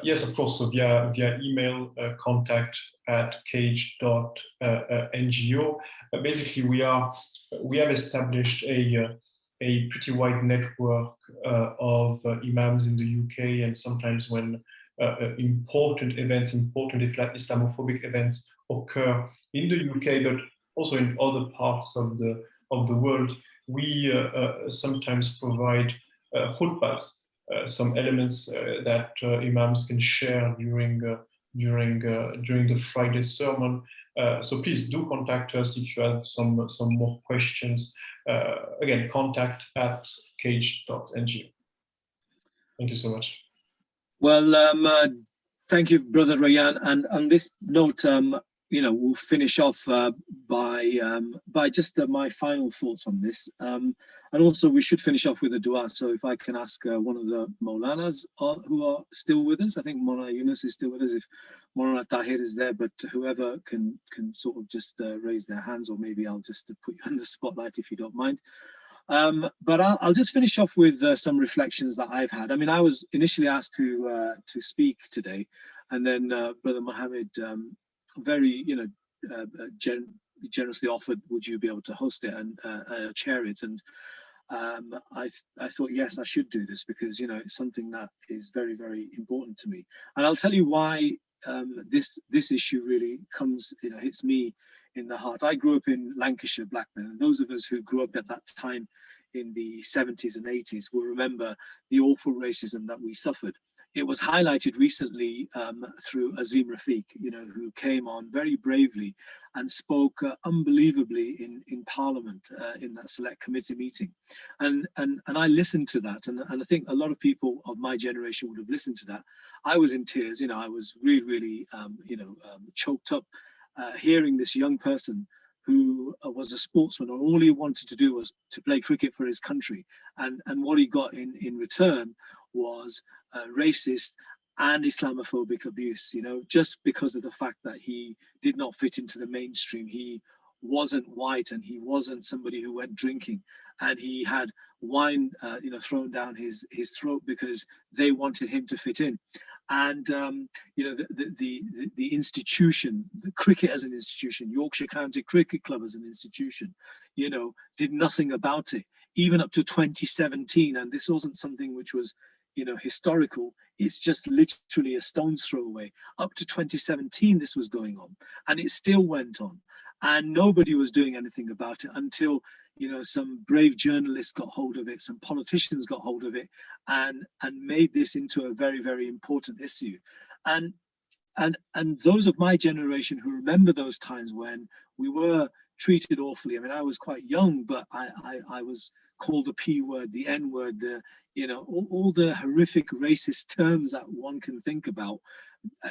Yes, of course, so via email, contact@cage.ngo. Basically, we have established a pretty wide network of imams in the UK, and sometimes when important Islamophobic events occur in the UK, but also in other parts of the world, we sometimes provide khutbahs, some elements that imams can share during the Friday sermon. So please do contact us if you have some more questions. Again, contact@cage.ng. Thank you so much. Well, thank you, Brother Rayan. And on this note, we'll finish off by just my final thoughts on this. And also, we should finish off with a dua. So if I can ask one of the Maulanas who are still with us, I think Maulana Yunus is still with us, if Maulana Tahir is there, but whoever can sort of just raise their hands, or maybe I'll just put you on the spotlight if you don't mind. But I'll just finish off with some reflections that I've had. I mean, I was initially asked to speak today, and then Brother Mohammed very, generously offered, would you be able to host it and chair it? And I thought, yes, I should do this, because it's something that is very, very important to me. And I'll tell you why this issue really comes, hits me in the heart. I grew up in Lancashire, Blackburn, and those of us who grew up at that time in the 70s and 80s will remember the awful racism that we suffered. It was highlighted recently through Azim Rafiq, who came on very bravely and spoke unbelievably in Parliament in that select committee meeting. And I listened to that, and I think a lot of people of my generation would have listened to that. I was in tears, I was really, really, choked up hearing this young person who was a sportsman, and all he wanted to do was to play cricket for his country. And what he got in return was racist and Islamophobic abuse, just because of the fact that he did not fit into the mainstream. He wasn't white, and he wasn't somebody who went drinking, and he had wine, thrown down his throat because they wanted him to fit in. And the institution, the cricket as an institution, Yorkshire County Cricket Club as an institution, did nothing about it, even up to 2017. And this wasn't something which was historical. It's just literally a stone's throw away. Up to 2017, this was going on, and it still went on, and nobody was doing anything about it until some brave journalists got hold of it, some politicians got hold of it, and made this into a very, very important issue. And and those of my generation who remember those times when we were treated awfully. I mean, I was quite young, but I was called the P word, the N word, the, you know, all the horrific racist terms that one can think about.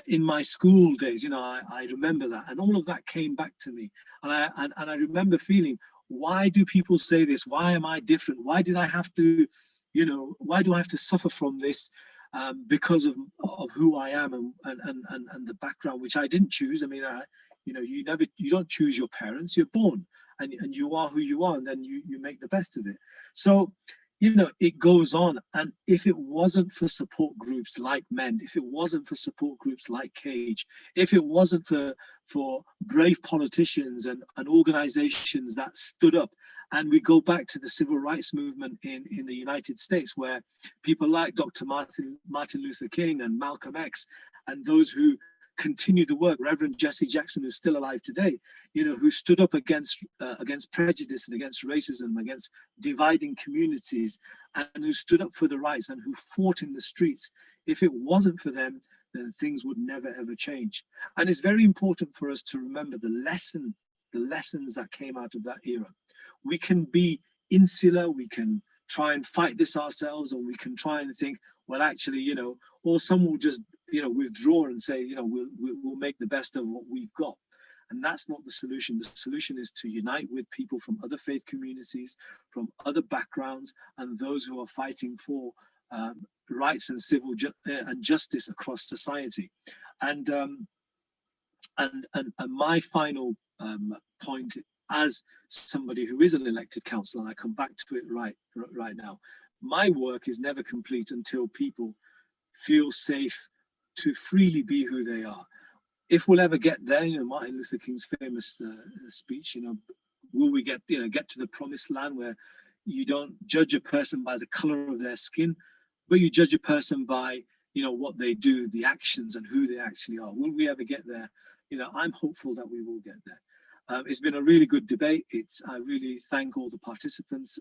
In my school days, you know, I remember that, and all of that came back to me, and I remember feeling, why do people say this? Why am I different? Why did I have to, you know, why do I have to suffer from this because of who I am and the background which I didn't choose? I mean, you know, you don't choose your parents. You're born, and you are who you are, and then you make the best of it. So, you know, it goes on. And if it wasn't for support groups like MEND, if it wasn't for support groups like CAGE, if it wasn't for brave politicians and organizations that stood up, and we go back to the civil rights movement in the United States, where people like Dr. Martin Luther King and Malcolm X, and those who continue the work, Reverend Jesse Jackson, who's still alive today, you know, who stood up against prejudice and against racism, against dividing communities, and who stood up for the rights and who fought in the streets. If it wasn't for them, then things would never ever change. And it's very important for us to remember the lessons that came out of that era. We can be insular, we can try and fight this ourselves, or we can try and think, well, actually, you know, or some will just, you know, withdraw and say, you know, we'll make the best of what we've got. And that's not the solution. The solution is to unite with people from other faith communities, from other backgrounds, and those who are fighting for rights and civil and justice across society. And my final point, as somebody who is an elected councillor, and I come back to it right now, my work is never complete until people feel safe to freely be who they are. If we'll ever get there, you know, Martin Luther King's famous speech, you know, will we get to the promised land where you don't judge a person by the color of their skin, but you judge a person by, you know, what they do, the actions, and who they actually are? Will we ever get there? You know, I'm hopeful that we will get there. It's been a really good debate. I really thank all the participants.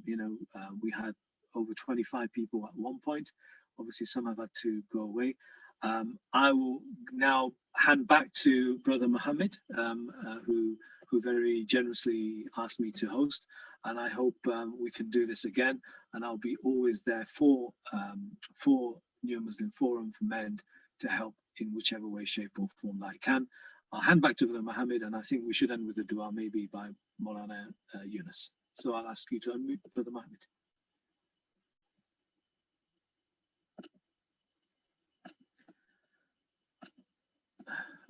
You know, we had over 25 people at one point. Obviously, some have had to go away. I will now hand back to Brother Mohammed, who very generously asked me to host, and I hope we can do this again. And I'll be always there for New Muslim Forum, for MEND, to help in whichever way, shape, or form that I can. I'll hand back to Brother Mohammed, and I think we should end with a dua, maybe by Maulana Yunus. So I'll ask you to unmute Brother Mohammed.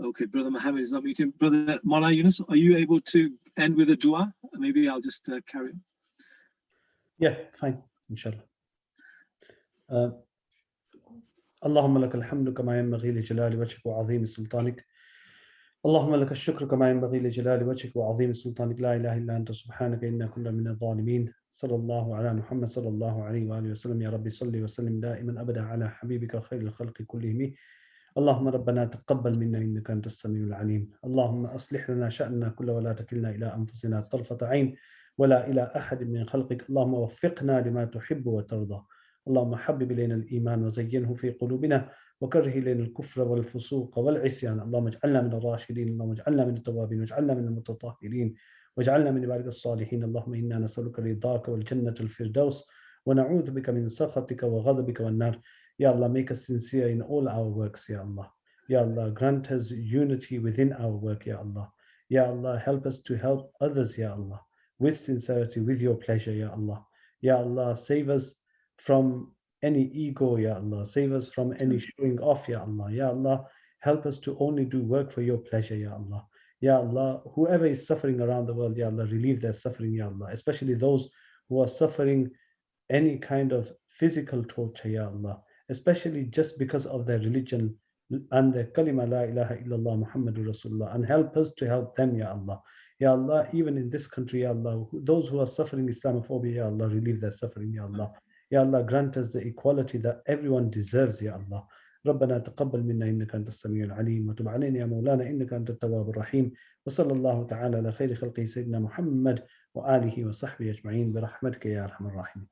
Okay, Brother Mohammed is not muting. Brother Maulana Yunus, are you able to end with a dua? Maybe I'll just carry on. Yeah, fine, inshallah. اللهم لك الحمد كما ينبغي لجلال وجهك وعظيم سلطانك. اللهم لك الشكر كما ينبغي لجلال وجهك وعظيم سلطانك. لا إله إلا أنت سبحانك إنا كنا من الظالمين. صلى الله على محمد صلى الله عليه وآله وسلم. يا ربي صل وسلم دائما أبدا على حبيبك خير الخلق كلهم. اللهم ربنا تقبل منا إنك أنت السميع العليم. اللهم أصلح لنا شأننا كله ولا تكلنا إلى أنفسنا طرفة عين ولا إلى أحد من خلقك. اللهم وفقنا لما تحب وترضى. اللهم حبب إلينا الإيمان وزينه في قلوبنا وكره إلينا الكفر والفسوق والعصيان. اللهم اجعلنا من الراشدين. اللهم اجعلنا من التوابين واجعلنا من المتطهرين واجعلنا من عبادك الصالحين. اللهم إنا نسألك رضاك والجنة الفردوس ونعوذ بك من سخطك وغضبك والنار. Ya Allah, make us sincere in all our works, Ya Allah. Ya Allah, grant us unity within our work, Ya Allah. Ya Allah, help us to help others, Ya Allah, with sincerity, with your pleasure, Ya Allah. Ya Allah, save us from any ego, Ya Allah. Save us from any showing off, Ya Allah. Ya Allah, help us to only do work for your pleasure, Ya Allah. Ya Allah, whoever is suffering around the world, Ya Allah, relieve their suffering, Ya Allah, especially those who are suffering any kind of physical torture, Ya Allah, especially just because of their religion and their kalima la ilaha illallah Muhammadur Rasulullah, and help us to help them, Ya Allah. Ya Allah, even in this country, Ya Allah, those who are suffering Islamophobia, Ya Allah, relieve their suffering, Ya Allah. Ya Allah, grant us the equality that everyone deserves, Ya Allah. ربنا تقبل منا إنك أنت السميع العليم وتب علينا يا مولانا إنك أنت التواب الرحيم وصلى الله تعالى على خير خلقه سيدنا محمد وآله وصحبه أجمعين برحمتك يا أرحم الراحمين.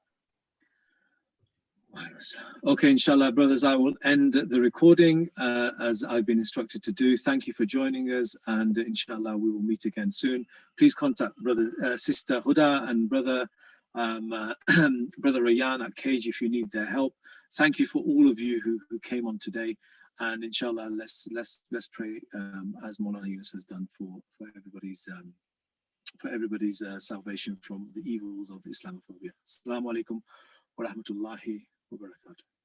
Okay, inshallah, brothers, I will end the recording as I've been instructed to do. Thank you for joining us, and inshallah, we will meet again soon. Please contact Sister Huda and Brother Rayan at Cage if you need their help. Thank you for all of you who came on today, and inshallah, let's pray as Maulana Yunus has done for everybody's salvation from the evils of Islamophobia. Assalamu alaikum wa rahmatullahi wa barakatuh.